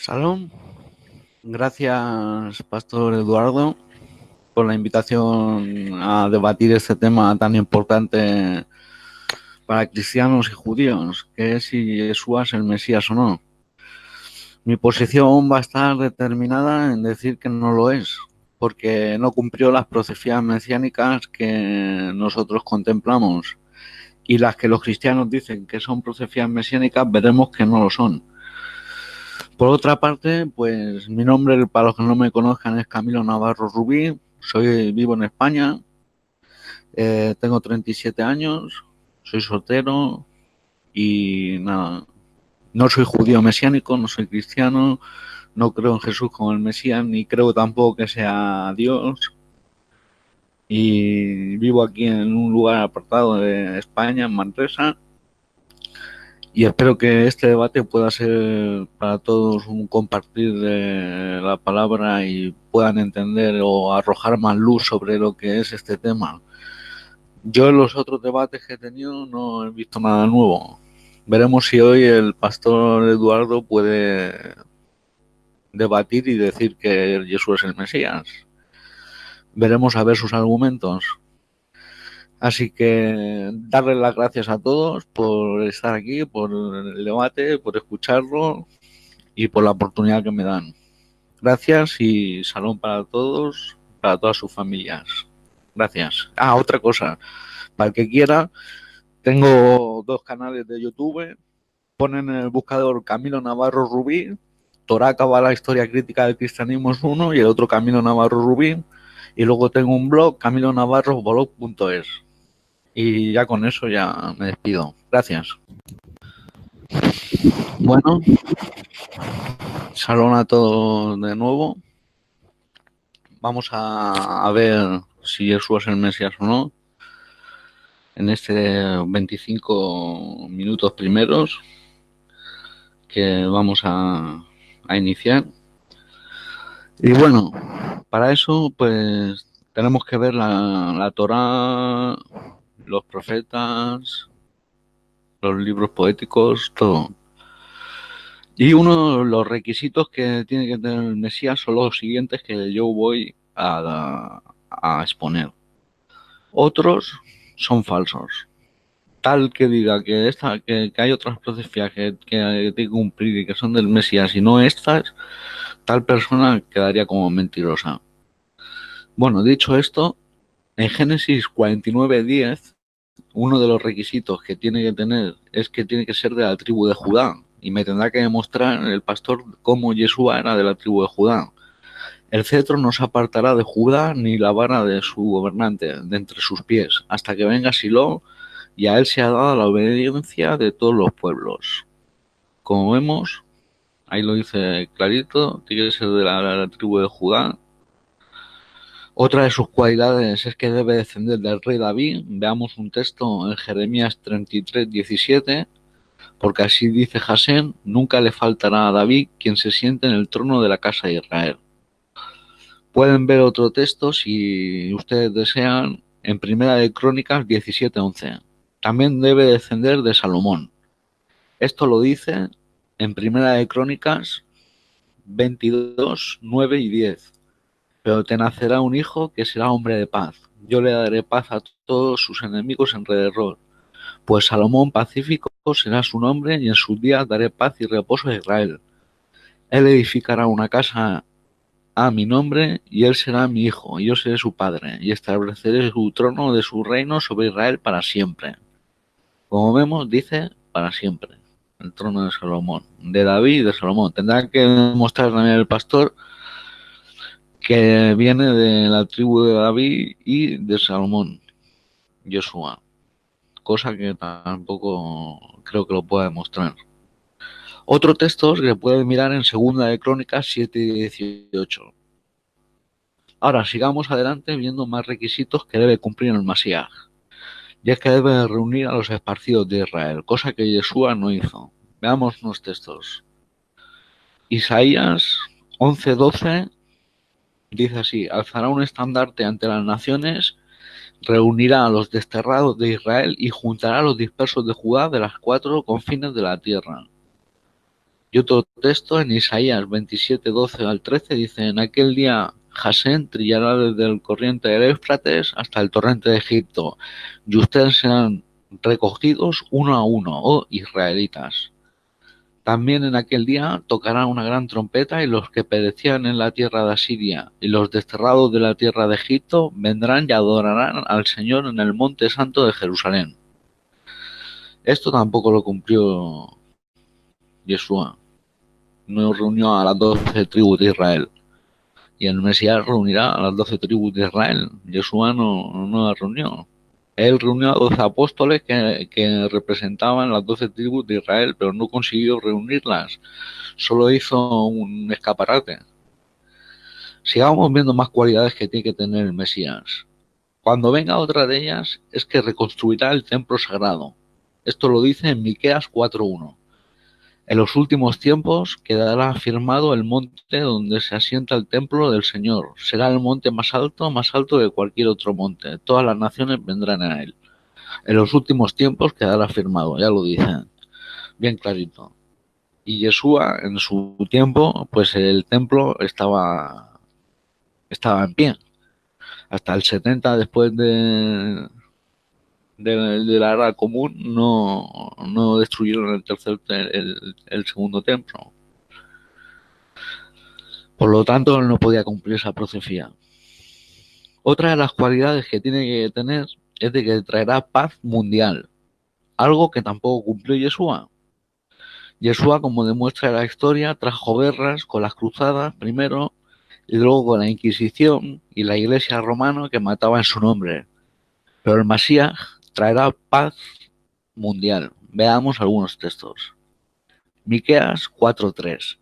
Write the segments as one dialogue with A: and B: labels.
A: Salón, gracias, Pastor Eduardo, por la invitación a debatir este tema tan importante para cristianos y judíos, que es si Jesús es el Mesías o no. Mi posición va a estar determinada en decir que no lo es, porque no cumplió las profecías mesiánicas que nosotros contemplamos, y las que los cristianos dicen que son profecías mesiánicas, veremos que no lo son. Por otra parte, pues mi nombre, para los que no me conozcan, es Camilo Navarro Rubí. Vivo en España, tengo 37 años, soy soltero y nada, no soy judío mesiánico, no soy cristiano, no creo en Jesús como el Mesías, ni creo tampoco que sea Dios. Y vivo aquí en un lugar apartado de España, en Manresa. Y espero que este debate pueda ser para todos un compartir de la palabra y puedan entender o arrojar más luz sobre lo que es este tema. Yo en los otros debates que he tenido no he visto nada nuevo. Veremos si hoy el pastor Eduardo puede debatir y decir que Jesús es el Mesías. Veremos a ver sus argumentos. Así que darle las gracias a todos por estar aquí, por el debate, por escucharlo y por la oportunidad que me dan. Gracias y salón para todos, para todas sus familias. Gracias. Otra cosa, para el que quiera, tengo 2 canales de YouTube. Ponen en el buscador Camilo Navarro Rubí, Torá Kabbalah, la historia crítica del cristianismo es uno, y el otro Camilo Navarro Rubí. Y luego tengo un blog, camilonavarroblog.es. Y ya con eso ya me despido. Gracias. Bueno, salón a todos de nuevo. Vamos a ver si Jesús es el Mesías o no. En este 25 minutos primeros que vamos a iniciar. Y bueno, para eso pues tenemos que ver la Torá, los profetas, los libros poéticos, todo. Y uno de los requisitos que tiene que tener el Mesías son los siguientes que yo voy a exponer. Otros son falsos. Tal que diga que hay otras profecías que hay que cumplir y que son del Mesías y no estas, tal persona quedaría como mentirosa. Bueno, dicho esto, en Génesis 49:10, uno de los requisitos que tiene que tener es que tiene que ser de la tribu de Judá, y me tendrá que demostrar el pastor cómo Yeshua era de la tribu de Judá. El cetro no se apartará de Judá ni la vara de su gobernante de entre sus pies, hasta que venga Silo, y a él se ha dado la obediencia de todos los pueblos. Como vemos, ahí lo dice clarito, tiene que ser de la tribu de Judá. Otra de sus cualidades es que debe descender del rey David. Veamos un texto en Jeremías 33:17. Porque así dice Jasén, nunca le faltará a David quien se siente en el trono de la casa de Israel. Pueden ver otro texto si ustedes desean en Primera de Crónicas 17:11. También debe descender de Salomón. Esto lo dice en Primera de Crónicas 22:9 y 10. Pero te nacerá un hijo que será hombre de paz. Yo le daré paz a todos sus enemigos alrededor. Pues Salomón pacífico será su nombre, y en sus días daré paz y reposo a Israel. Él edificará una casa a mi nombre, y él será mi hijo, y yo seré su padre, y estableceré su trono de su reino sobre Israel para siempre. Como vemos, dice para siempre. El trono de Salomón, de David y de Salomón. Tendrá que demostrar también el pastor que viene de la tribu de David y de Salomón, Josué. Cosa que tampoco creo que lo pueda demostrar. Otro texto que pueden mirar en Segunda de Crónicas 7:18. Ahora sigamos adelante viendo más requisitos que debe cumplir el Masías. Y es que debe reunir a los esparcidos de Israel, cosa que Yeshua no hizo. Veamos unos textos. Isaías 11:12 dice así: alzará un estandarte ante las naciones, reunirá a los desterrados de Israel y juntará a los dispersos de Judá de las 4 confines de la tierra. Y otro texto en Isaías 27, 12 al 13 dice: en aquel día Jasén trillará desde el corriente del Éufrates hasta el torrente de Egipto, y ustedes serán recogidos uno a uno, oh israelitas. También en aquel día tocará una gran trompeta, y los que perecían en la tierra de Asiria y los desterrados de la tierra de Egipto vendrán y adorarán al Señor en el monte santo de Jerusalén. Esto tampoco lo cumplió Yeshua. No reunió a las 12 tribus de Israel. Y el Mesías reunirá a las 12 tribus de Israel. Yeshua no las reunió. Él reunió a 12 apóstoles que representaban las 12 tribus de Israel, pero no consiguió reunirlas. Solo hizo un escaparate. Sigamos viendo más cualidades que tiene que tener el Mesías. Cuando venga otra de ellas, es que reconstruirá el templo sagrado. Esto lo dice en Miqueas 4:1. En los últimos tiempos quedará firmado el monte donde se asienta el templo del Señor. Será el monte más alto que cualquier otro monte. Todas las naciones vendrán a él. En los últimos tiempos quedará firmado, ya lo dicen, bien clarito. Y Yeshua, en su tiempo, pues el templo estaba en pie. Hasta el 70 después de la era común no destruyeron el segundo templo. Por lo tanto, él no podía cumplir esa profecía. Otra de las cualidades que tiene que tener es de que traerá paz mundial, algo que tampoco cumplió Yeshua. Yeshua, como demuestra la historia, trajo guerras con las cruzadas primero y luego con la Inquisición y la Iglesia romana que mataba en su nombre. Pero el Masías traerá paz mundial. Veamos algunos textos. Miqueas 4:3.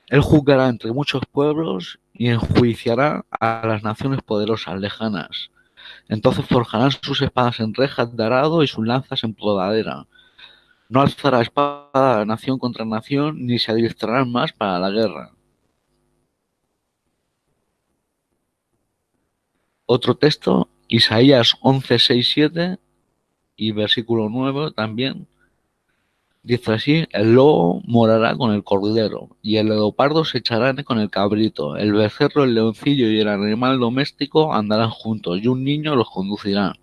A: Él juzgará entre muchos pueblos y enjuiciará a las naciones poderosas lejanas. Entonces forjarán sus espadas en rejas de arado y sus lanzas en podadera. No alzará espada nación contra nación, ni se adiestrarán más para la guerra. Otro texto, Isaías 11, 6, 7 y versículo 9 también. Dice así: el lobo morará con el cordero, y el leopardo se echará con el cabrito. El becerro, el leoncillo y el animal doméstico andarán juntos, y un niño los conducirá.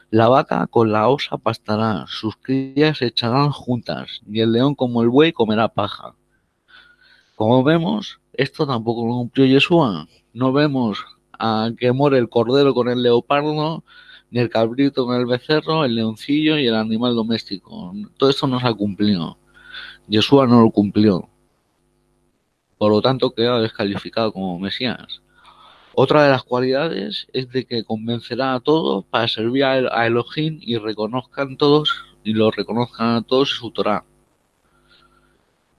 A: La vaca con la osa pastará, sus crías se echarán juntas, y el león como el buey comerá paja. Como vemos, esto tampoco lo cumplió Yeshua. No vemos a que more el cordero con el leopardo, ni el cabrito con el becerro, el leoncillo y el animal doméstico. Todo esto no se ha cumplido. Yeshua no lo cumplió. Por lo tanto, queda descalificado como Mesías. Otra de las cualidades es de que convencerá a todos para servir a Elohim y lo reconozcan a todos en su Torah.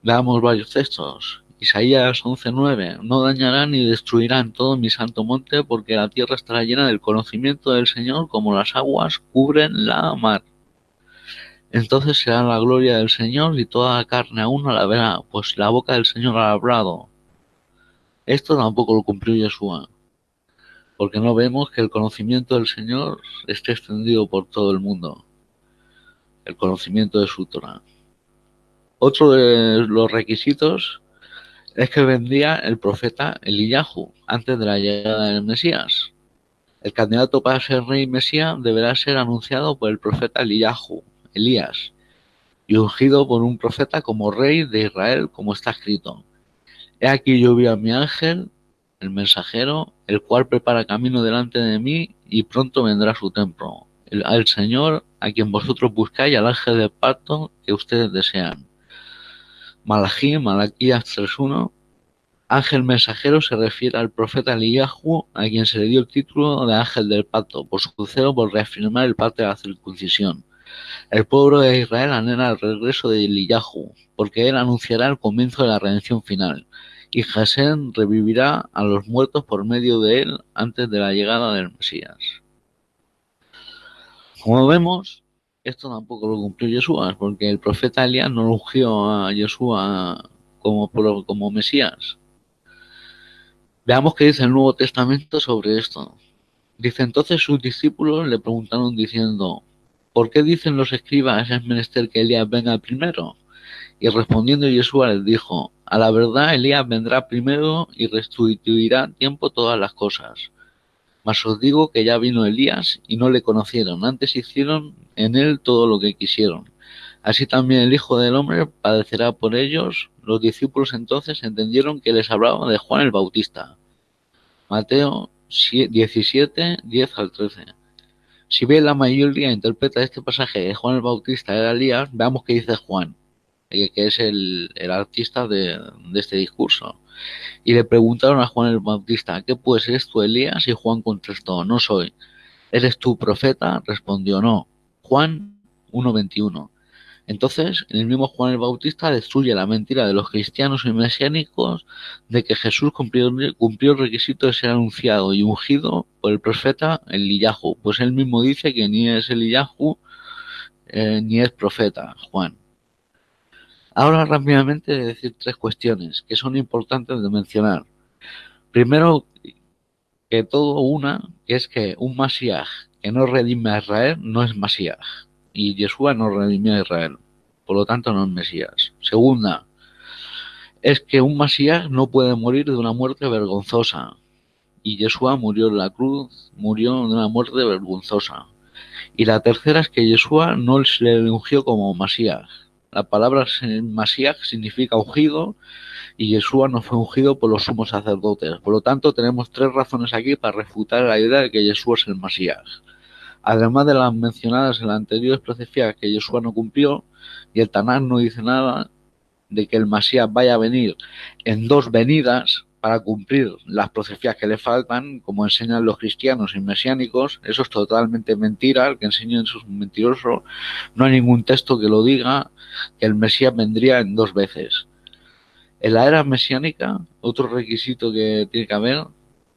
A: Veamos varios textos. Isaías 11:9. No dañarán ni destruirán todo mi santo monte, porque la tierra estará llena del conocimiento del Señor, como las aguas cubren la mar. Entonces será la gloria del Señor, y toda la carne aún no la verá, pues la boca del Señor ha hablado. Esto tampoco lo cumplió Yeshua, porque no vemos que el conocimiento del Señor esté extendido por todo el mundo, el conocimiento de su Torah. Otro de los requisitos es que vendría el profeta Eliyahu antes de la llegada del Mesías. El candidato para ser rey Mesías deberá ser anunciado por el profeta Eliyahu, Elías, y ungido por un profeta como rey de Israel, como está escrito: he aquí yo vi a mi ángel, el mensajero, el cual prepara camino delante de mí, y pronto vendrá su templo. El Señor, a quien vosotros buscáis, al ángel del pacto que ustedes desean. Malaquías 3:1. Ángel mensajero se refiere al profeta Eliyahu, a quien se le dio el título de ángel del pacto, por su celo por reafirmar el pacto de la circuncisión. El pueblo de Israel anhela el regreso de Eliyahu, porque él anunciará el comienzo de la redención final, y Jasén revivirá a los muertos por medio de él antes de la llegada del Mesías. Como vemos, esto tampoco lo cumplió Yeshua, porque el profeta Elías no ungió a Yeshua como Mesías. Veamos qué dice el Nuevo Testamento sobre esto. Dice: entonces sus discípulos le preguntaron diciendo: ¿por qué dicen los escribas es menester que Elías venga primero? Y respondiendo Yeshua les dijo: a la verdad Elías vendrá primero y restituirá tiempo todas las cosas. Mas os digo que ya vino Elías y no le conocieron, antes hicieron en él todo lo que quisieron. Así también el Hijo del Hombre padecerá por ellos. Los discípulos entonces entendieron que les hablaba de Juan el Bautista. Mateo 17, 10 al 13. Si bien la mayoría interpreta este pasaje de Juan el Bautista era Elías, veamos qué dice Juan, que es el artista de este discurso. Y le preguntaron a Juan el Bautista: ¿qué pues eres tú, Elías? Y Juan contestó: no soy. ¿Eres tú profeta? Respondió: no. Juan 1:21. Entonces, el mismo Juan el Bautista destruye la mentira de los cristianos y mesiánicos de que Jesús cumplió el requisito de ser anunciado y ungido por el profeta Eliyahu, pues él mismo dice que ni es Eliyahu ni es profeta, Juan. Ahora rápidamente decir tres cuestiones que son importantes de mencionar. Primero, que todo que es que un Masías que no redime a Israel no es Masías, y Yeshua no redimió a Israel, por lo tanto no es Mesías. Segunda, es que un Masías no puede morir de una muerte vergonzosa, y Yeshua murió en la cruz, murió de una muerte vergonzosa. Y la tercera es que Yeshua no se le ungió como Masías. La palabra Masías significa ungido, y Yeshua no fue ungido por los sumos sacerdotes. Por lo tanto, tenemos tres razones aquí para refutar la idea de que Yeshua es el Masías. Además de las mencionadas en las anteriores profecías que Yeshua no cumplió, y el Tanaj no dice nada de que el Masías vaya a venir en dos venidas para cumplir las profecías que le faltan, como enseñan los cristianos y mesiánicos. Eso es totalmente mentira, el que enseña eso es un mentiroso. No hay ningún texto que lo diga, que el Mesías vendría en dos veces. En la era mesiánica, otro requisito que tiene que haber: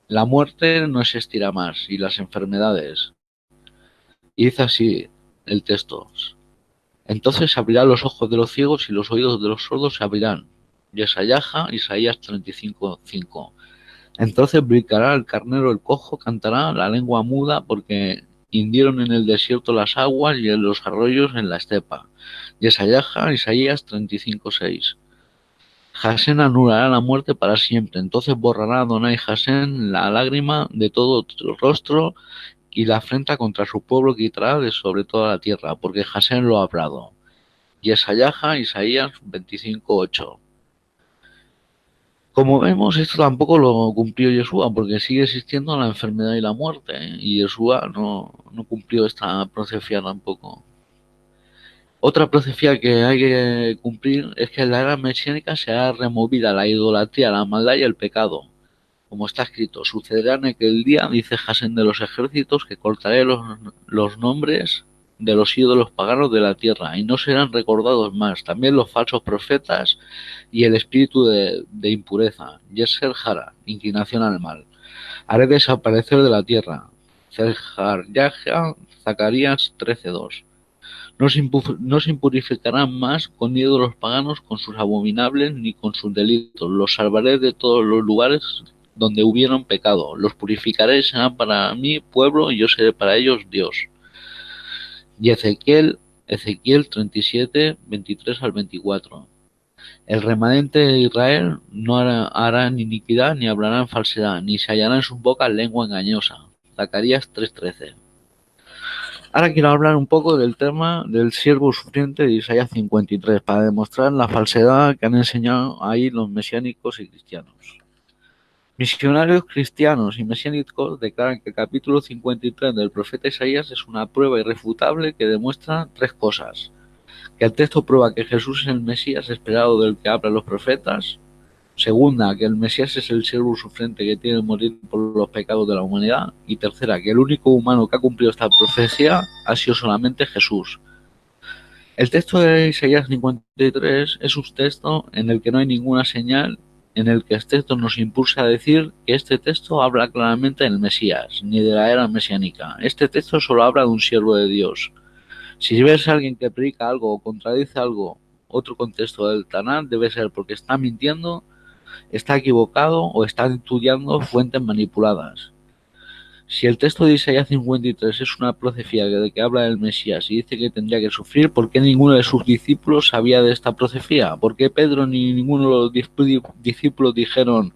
A: la muerte no existirá más, y las enfermedades. Y dice así el texto: entonces se abrirán los ojos de los ciegos y los oídos de los sordos se abrirán. Isaías 35:5. Entonces brincará el carnero, el cojo cantará, la lengua muda, porque hundieron en el desierto las aguas y en los arroyos en la estepa. Isaías 35:6. Jasén anulará la muerte para siempre. Entonces borrará Adonai Jasén la lágrima de todo rostro, y la afrenta contra su pueblo quitará de sobre toda la tierra, porque Jasén lo ha hablado. Isaías 25:8. Como vemos, esto tampoco lo cumplió Yeshua, porque sigue existiendo la enfermedad y la muerte, y Yeshua no cumplió esta profecía tampoco. Otra profecía que hay que cumplir es que en la era mesiánica será removida la idolatría, la maldad y el pecado. Como está escrito: sucederá en aquel día, dice Jasén de los ejércitos, que cortaré los nombres de los ídolos paganos de la tierra, y no serán recordados más. También los falsos profetas y el espíritu de impureza, Yeser Hara, inclinación al mal. Haré desaparecer de la tierra. Zacarías 13:2. No se impurificarán más con ídolos paganos, con sus abominables, ni con sus delitos. Los salvaré de todos los lugares donde hubieron pecado. Los purificaré, serán para mí pueblo, y yo seré para ellos Dios. Y Ezequiel 37, 23 al 24. El remanente de Israel no hará iniquidad, ni hablará en falsedad, ni se hallará en sus bocas lengua engañosa. Zacarías 3:13. Ahora quiero hablar un poco del tema del siervo sufriente de Isaías 53, para demostrar la falsedad que han enseñado ahí los mesiánicos y cristianos. Misionarios cristianos y mesiánicos declaran que el capítulo 53 del profeta Isaías es una prueba irrefutable que demuestra tres cosas: que el texto prueba que Jesús es el Mesías esperado del que hablan los profetas; segunda, que el Mesías es el siervo sufriente que tiene que morir por los pecados de la humanidad; y tercera, que el único humano que ha cumplido esta profecía ha sido solamente Jesús. El texto de Isaías 53 es un texto en el que no hay ninguna señal, en el que el texto nos impulsa a decir que este texto habla claramente del Mesías, ni de la era mesiánica. Este texto solo habla de un siervo de Dios. Si ves a alguien que predica algo o contradice algo, otro contexto del Tanaj, debe ser porque está mintiendo, está equivocado o está estudiando fuentes manipuladas. Si el texto de Isaías 53 es una profecía de que habla del Mesías y dice que tendría que sufrir, ¿por qué ninguno de sus discípulos sabía de esta profecía? ¿Por qué Pedro ni ninguno de los discípulos dijeron: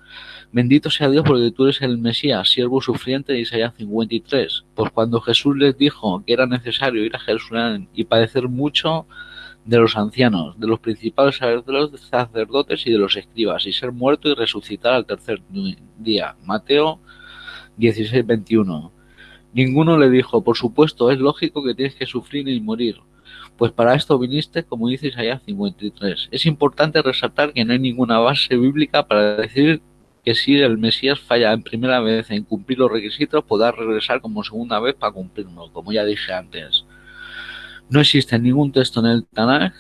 A: bendito sea Dios porque tú eres el Mesías, siervo sufriente de Isaías 53? Pues cuando Jesús les dijo que era necesario ir a Jerusalén y padecer mucho de los ancianos, de los principales sacerdotes y de los escribas, y ser muerto y resucitar al tercer día. Mateo 16:21. Ninguno le dijo: por supuesto, es lógico que tienes que sufrir y morir, pues para esto viniste, como dice Isaías 53. Es importante resaltar que no hay ninguna base bíblica para decir que si el Mesías falla en primera vez en cumplir los requisitos, podrá regresar como segunda vez para cumplirlo, como ya dije antes. No existe ningún texto en el Tanaj,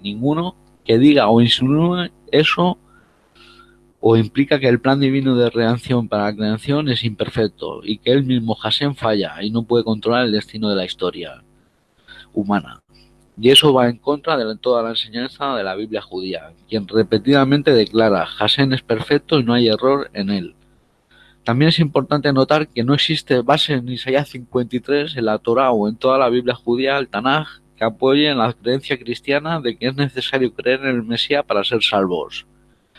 A: ninguno, que diga o insinúe eso, o implica que el plan divino de redención para la creación es imperfecto y que él mismo, Hashem, falla y no puede controlar el destino de la historia humana. Y eso va en contra de toda la enseñanza de la Biblia judía, quien repetidamente declara: Hashem es perfecto y no hay error en él. También es importante notar que no existe base en Isaías 53, en la Torá o en toda la Biblia judía, el Tanaj, que apoye en la creencia cristiana de que es necesario creer en el Mesías para ser salvos.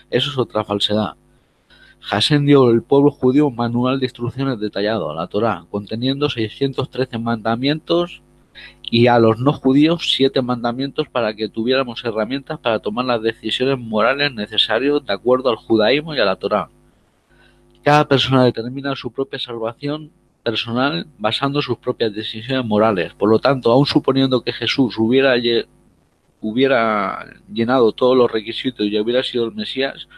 A: Eso es otra falsedad. Hashem dio al pueblo judío un manual de instrucciones detallado, la Torá, conteniendo 613 mandamientos, y a los no judíos 7 mandamientos para que tuviéramos herramientas para tomar las decisiones morales necesarias de acuerdo al judaísmo y a la Torá. Cada persona determina su propia salvación personal basando sus propias decisiones morales. Por lo tanto, aun suponiendo que Jesús hubiera llenado todos los requisitos y hubiera sido el Mesías,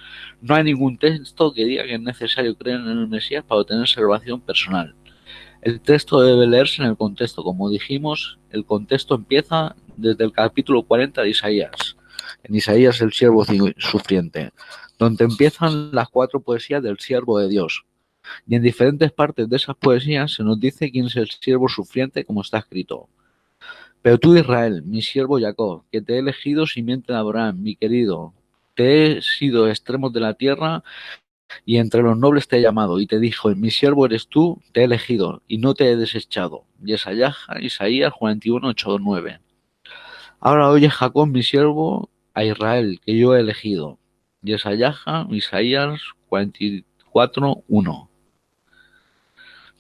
A: no hay ningún texto que diga que es necesario creer en el Mesías para obtener salvación personal. El texto debe leerse en el contexto. Como dijimos, el contexto empieza desde el capítulo 40 de Isaías. En Isaías, el siervo sufriente, donde empiezan las 4 poesías del siervo de Dios. Y en diferentes partes de esas poesías se nos dice quién es el siervo sufriente, como está escrito. Pero tú, Israel, mi siervo Jacob, que te he elegido simiente de Abraham, mi querido, te he sido extremos de la tierra y entre los nobles te he llamado, y te dijo: mi siervo eres tú, te he elegido, y no te he desechado. Isaías 41, 8, 9. Ahora oye, Jacob, mi siervo, a Israel, que yo he elegido. Isaías 44, 1.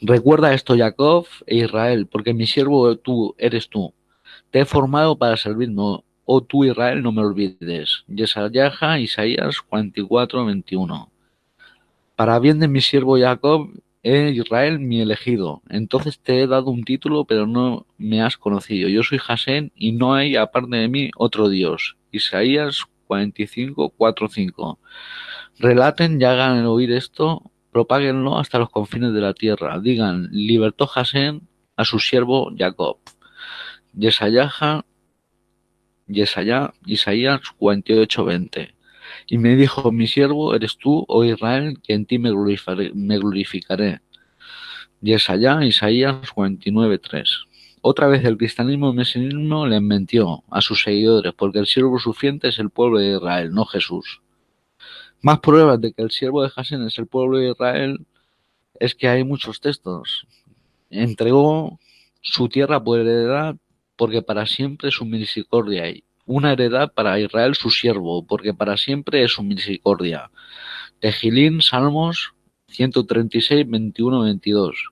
A: Recuerda esto, Jacob e Israel, porque mi siervo tú eres tú. Te he formado para servirme, oh tú, Israel, no me olvides. Isaías 44, 21. Para bien de mi siervo Jacob, Israel, mi elegido. Entonces te he dado un título, pero no me has conocido. Yo soy Hashem y no hay aparte de mí otro Dios. Isaías 45, 4, 5. Relaten y hagan oír esto, propáguenlo hasta los confines de la tierra. Digan: libertó Hashem a su siervo Jacob. Isaías 48, 20. Y me dijo: mi siervo eres tú, oh Israel, que en ti me glorificaré. Isaías 49, 3. Otra vez el cristianismo y el mesianismo les mintió a sus seguidores, porque el siervo sufriente es el pueblo de Israel, no Jesús. Más pruebas de que el siervo de Hashem es el pueblo de Israel es que hay muchos textos. Entregó su tierra por heredad, porque para siempre es su misericordia hay. Una heredad para Israel su siervo, porque para siempre es su misericordia. Tejilín, Salmos 136, 21, 22.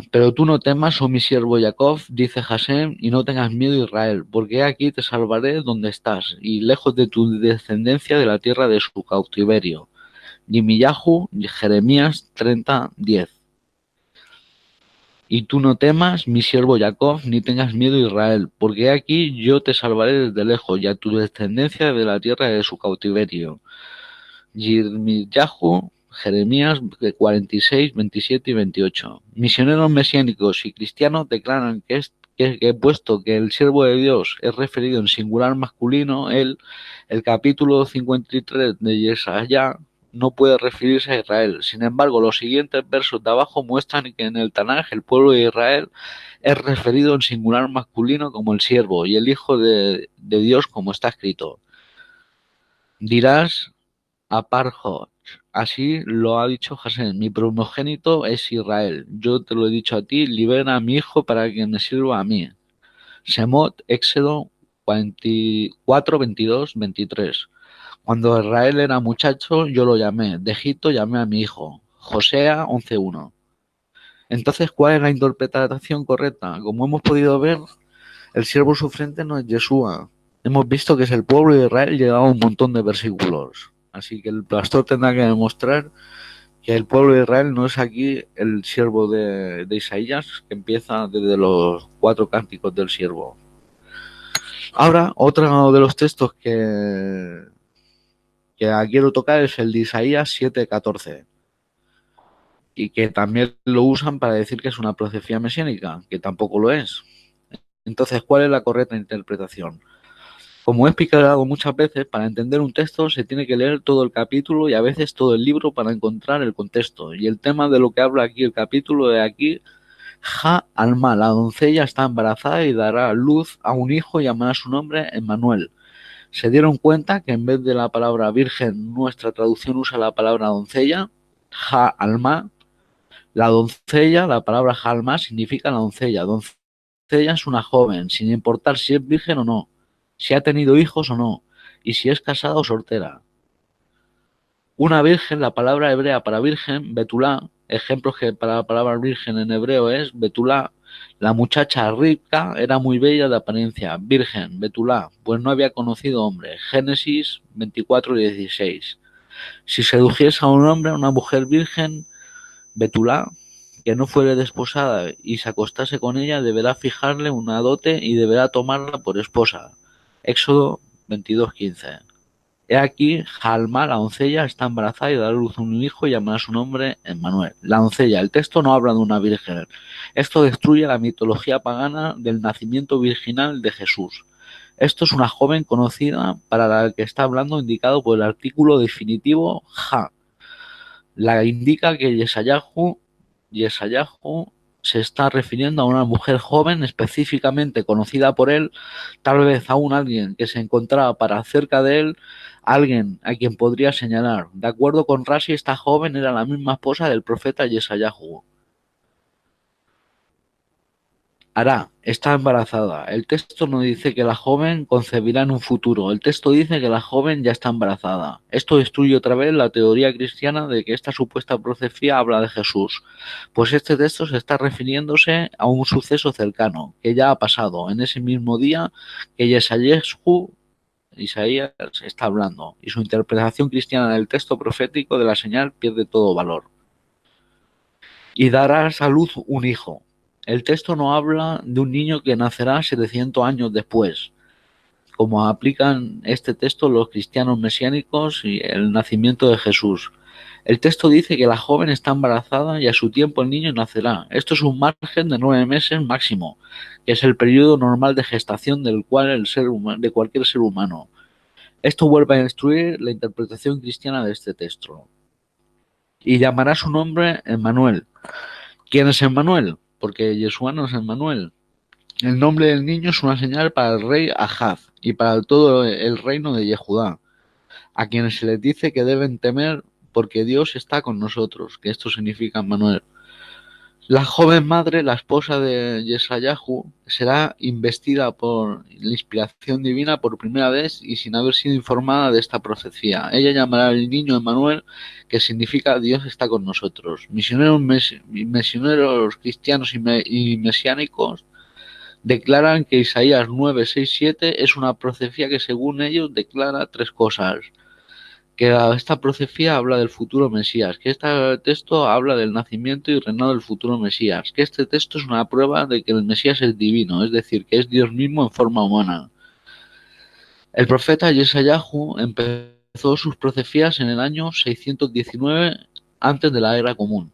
A: Pero tú no temas, oh mi siervo Jacob, dice Hashem, y no tengas miedo, Israel, porque aquí te salvaré donde estás, y lejos de tu descendencia de la tierra de su cautiverio. Yirmiyahu, Jeremías 30, 10. Y tú no temas, mi siervo Jacob, ni tengas miedo, Israel, porque aquí yo te salvaré desde lejos, y a tu descendencia de la tierra de su cautiverio. Yirmiyahu, Jeremías 46, 27 y 28. Misioneros mesiánicos y cristianos declaran que puesto que el siervo de Dios es referido en singular masculino, el capítulo 53 de Yesaya no puede referirse a Israel. Sin embargo, los siguientes versos de abajo muestran que en el Tanaj el pueblo de Israel es referido en singular masculino como el siervo y el Hijo de Dios, como está escrito. Dirás: Aparjot. Así lo ha dicho Hashem, mi primogénito es Israel. Yo te lo he dicho a ti, libera a mi hijo para que me sirva a mí. Shemot, Éxodo 44, 22, 23. Cuando Israel era muchacho, yo lo llamé. De Egipto llamé a mi hijo. Josea 11.1. Entonces, ¿cuál es la interpretación correcta? Como hemos podido ver, el siervo sufriente no es Yeshua. Hemos visto que es el pueblo de Israel, llevaba un montón de versículos. Así que el pastor tendrá que demostrar que el pueblo de Israel no es aquí el siervo de Isaías, que empieza desde los 4 cánticos del siervo. Ahora, otro de los textos que quiero tocar es el de Isaías 7:14, y que también lo usan para decir que es una profecía mesiánica, que tampoco lo es. Entonces, ¿cuál es la correcta interpretación? Como he explicado muchas veces, para entender un texto se tiene que leer todo el capítulo y a veces todo el libro para encontrar el contexto. Y el tema de lo que habla aquí el capítulo de aquí, Ja Alma, la doncella está embarazada y dará luz a un hijo y llamará su nombre Emmanuel. Se dieron cuenta que en vez de la palabra virgen, nuestra traducción usa la palabra doncella, Ja Alma. La doncella, la palabra Ja Alma significa la doncella. Doncella es una joven, sin importar si es virgen o no, si ha tenido hijos o no, y si es casada o soltera. Una virgen, la palabra hebrea para virgen, betulá, ejemplos que para la palabra virgen en hebreo es betulá. La muchacha rica era muy bella de apariencia, virgen, betulá, pues no había conocido hombre. Génesis 24:16. Si sedujese a un hombre, a una mujer virgen, betulá, que no fuere desposada y se acostase con ella, deberá fijarle una dote y deberá tomarla por esposa. Éxodo 22:15. He aquí, Jalma, la doncella, está embarazada y dará a luz a un hijo y llamará su nombre Emmanuel. La doncella, el texto no habla de una virgen. Esto destruye la mitología pagana del nacimiento virginal de Jesús. Esto es una joven conocida para la que está hablando, indicado por el artículo definitivo Ja. La indica que Yesayahu se está refiriendo a una mujer joven específicamente conocida por él, tal vez aún alguien que se encontraba para cerca de él, alguien a quien podría señalar. De acuerdo con Rashi, esta joven era la misma esposa del profeta Yesayahu. Hará, está embarazada. El texto no dice que la joven concebirá en un futuro. El texto dice que la joven ya está embarazada. Esto destruye otra vez la teoría cristiana de que esta supuesta profecía habla de Jesús, pues este texto se está refiriéndose a un suceso cercano, que ya ha pasado en ese mismo día que Isaías está hablando, y su interpretación cristiana del texto profético de la señal pierde todo valor. Y darás a luz un hijo. El texto no habla de un niño que nacerá 700 años después, como aplican este texto los cristianos mesiánicos y el nacimiento de Jesús. El texto dice que la joven está embarazada y a su tiempo el niño nacerá. Esto es un margen de 9 meses máximo, que es el periodo normal de gestación del cual de cualquier ser humano. Esto vuelve a destruir la interpretación cristiana de este texto. Y llamará su nombre Emmanuel. ¿Quién es Emmanuel? Porque Yeshua no es Emmanuel. El nombre del niño es una señal para el rey Ahaz y para todo el reino de Yehudá, a quienes se les dice que deben temer porque Dios está con nosotros, que esto significa Emmanuel. La joven madre, la esposa de Yesayahu, será investida por la inspiración divina por primera vez y sin haber sido informada de esta profecía. Ella llamará al niño Emmanuel, que significa Dios está con nosotros. Misioneros cristianos y mesiánicos declaran que Isaías 9, 6, 7 es una profecía que según ellos declara tres cosas. Que esta profecía habla del futuro Mesías, que este texto habla del nacimiento y reinado del futuro Mesías, que este texto es una prueba de que el Mesías es divino, es decir, que es Dios mismo en forma humana. El profeta Yesayahu empezó sus profecías en el año 619 antes de la era común,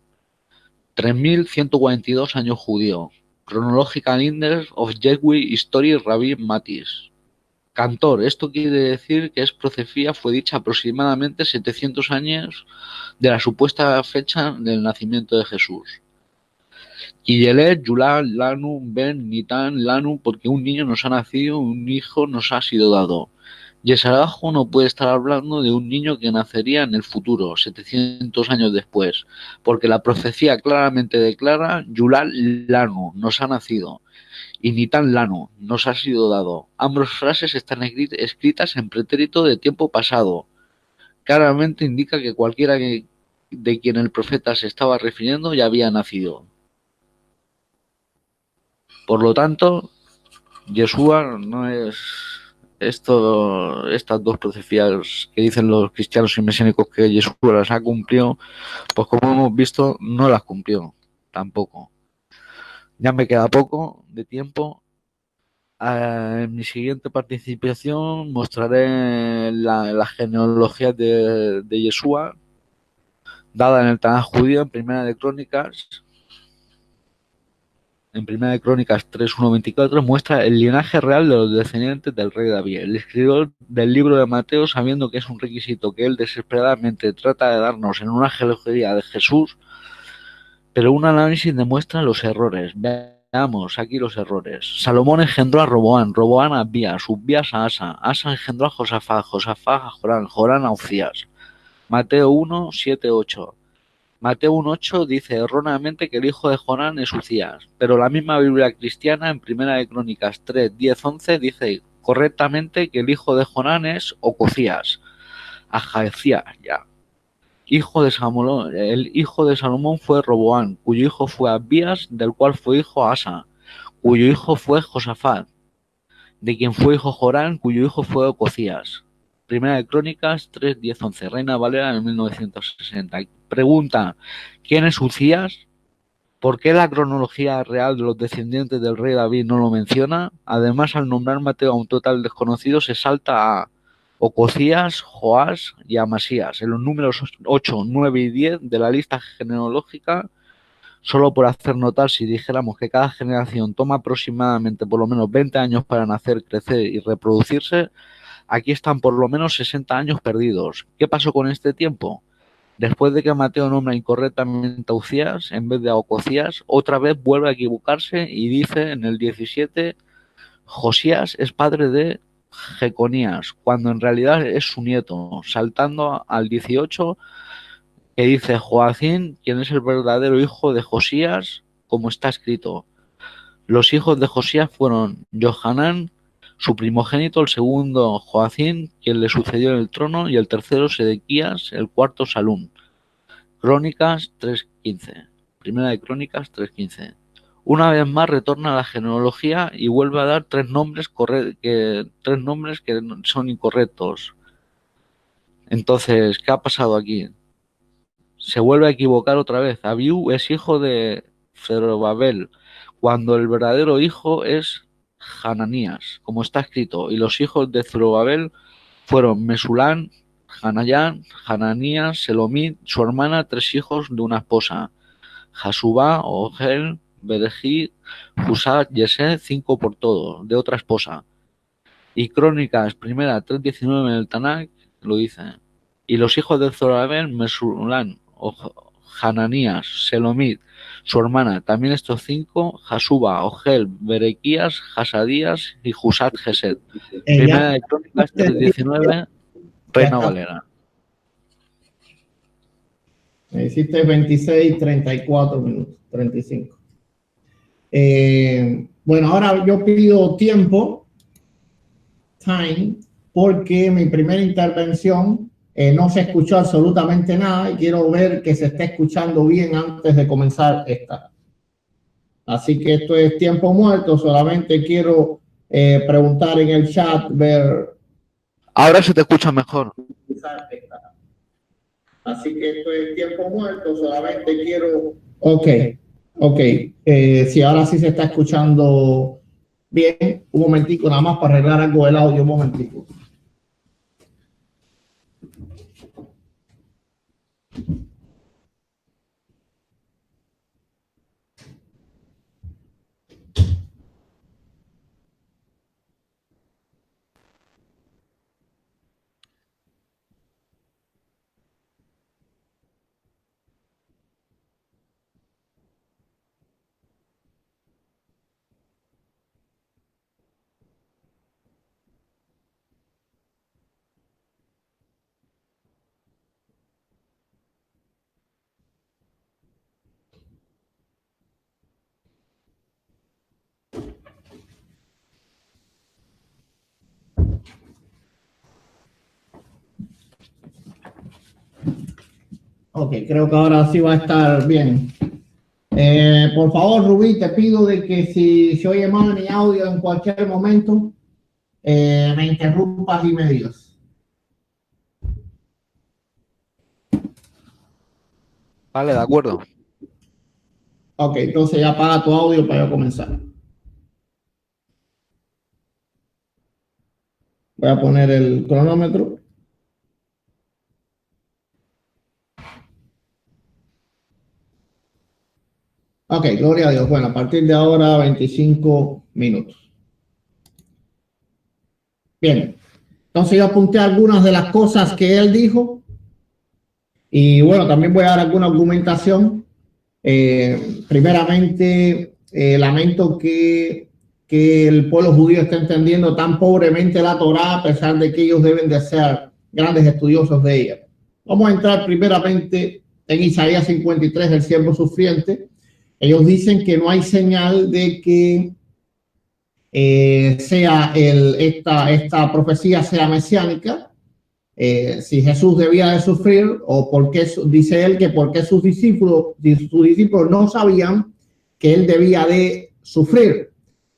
A: 3142 años judío. Chronological Index of Jewish History Rabbi Matis. Cantor, esto quiere decir que es profecía fue dicha aproximadamente 700 años de la supuesta fecha del nacimiento de Jesús. Quiyelet, Yulá, Lanu, Ben, Nitan, Lanu, porque un niño nos ha nacido, un hijo nos ha sido dado. Yesarajo no puede estar hablando de un niño que nacería en el futuro, 700 años después, porque la profecía claramente declara Yulal Lanu nos ha nacido y Nitan Lanu nos ha sido dado. Ambas frases están escritas en pretérito de tiempo pasado. Claramente indica que cualquiera de quien el profeta se estaba refiriendo ya había nacido. Por lo tanto, Yeshua no es estas dos profecías que dicen los cristianos y mesiánicos que Yeshua las ha cumplido, pues como hemos visto, no las cumplió tampoco. Ya me queda poco de tiempo. En mi siguiente participación mostraré la genealogía de Yeshua, dada en el Tanaj judío en Primera de Crónicas 3:1-24 muestra el linaje real de los descendientes del rey David. El escritor del libro de Mateo, sabiendo que es un requisito que él desesperadamente trata de darnos en una genealogía de Jesús, pero un análisis demuestra los errores. Veamos aquí los errores. Salomón engendró a Roboán, Roboán a Abías, Ubías a Asa, Asa engendró a Josafat, Josafat a Jorán, Jorán a Uzías. Mateo 1:7-8. Mateo 1:8 dice erróneamente que el hijo de Jonán es Uzías, pero la misma Biblia cristiana en Primera de Crónicas 3:10-11 dice correctamente que el hijo de Jonán es Ococías, Ajaecías ya. El hijo de Salomón fue Roboán, cuyo hijo fue Abías, del cual fue hijo Asa, cuyo hijo fue Josafat, de quien fue hijo Jorán, cuyo hijo fue Ococías. Primera de Crónicas 3:10-11, Reina Valera en 1960. Pregunta, ¿quién es Uzías? ¿Por qué la cronología real de los descendientes del rey David no lo menciona? Además, al nombrar Mateo a un total desconocido, se salta a Ococías, Joás y Amasías en los números 8, 9 y 10 de la lista genealógica, solo por hacer notar si dijéramos que cada generación toma aproximadamente por lo menos 20 años para nacer, crecer y reproducirse. Aquí están por lo menos 60 años perdidos. ¿Qué pasó con este tiempo? Después de que Mateo nombra incorrectamente a Uzías en vez de a Ococías, otra vez vuelve a equivocarse y dice en el 17, Josías es padre de Jeconías, cuando en realidad es su nieto, saltando al 18, que dice Joacín, quien es el verdadero hijo de Josías, como está escrito. Los hijos de Josías fueron Johanán, su primogénito, el segundo Joacín, quien le sucedió en el trono, y el tercero Sedequías, el cuarto Salum. Crónicas 3:15. Primera de Crónicas 3:15. Una vez más retorna a la genealogía y vuelve a dar tres nombres que son incorrectos. Entonces, ¿qué ha pasado aquí? Se vuelve a equivocar otra vez. Abiú es hijo de Zerobabel, cuando el verdadero hijo es Hananías, como está escrito. Y los hijos de Zerobabel fueron Mesulán, Hanayán, Hananías, Selomit, su hermana, tres hijos de una esposa. Jasubá, Ogel, Bedejí, Husat, Yesé, 5 por todo, de otra esposa. Y Crónicas, primera, 3:19 en el Tanakh, lo dice. Y los hijos de Zorobabel, Mesulán, Hananías, Selomit, su hermana, también estos 5, Jasuba, Ogel, Berequías, Hasadías y Husat Gesed. Primera
B: Ya,
A: de Crónicas 3:19,
B: ya
A: Reina
B: está.
A: Valera.
B: Me hiciste 26, 34 minutos, 35. Bueno, ahora yo pido tiempo, time, porque mi primera intervención no se escuchó absolutamente nada y quiero ver que se esté escuchando bien antes de comenzar esta. Así que esto es tiempo muerto, solamente quiero preguntar en el chat, ver.
A: Ahora se te escucha mejor.
B: Así que esto es tiempo muerto, solamente quiero. Ok, ok. Si ahora sí se está escuchando bien, un momentico nada más para arreglar algo del audio, un momentico. Ok, creo que ahora sí va a estar bien. Por favor, Rubí, te pido de que si se oye mal mi audio en cualquier momento, me interrumpas y me digas.
A: Vale, de acuerdo.
B: Ok, entonces ya apaga tu audio para yo comenzar. Voy a poner el cronómetro. Ok, gloria a Dios. Bueno, a partir de ahora, 25 minutos. Bien, entonces yo apunté algunas de las cosas que él dijo y bueno, también voy a dar alguna argumentación. Primeramente, lamento que el pueblo judío esté entendiendo tan pobremente la Torá a pesar de que ellos deben de ser grandes estudiosos de ella. Vamos a entrar primeramente en Isaías 53, el siervo sufriente. Ellos dicen que no hay señal de que esta profecía sea mesiánica, si Jesús debía de sufrir o porque dice él que porque sus discípulos no sabían que él debía de sufrir.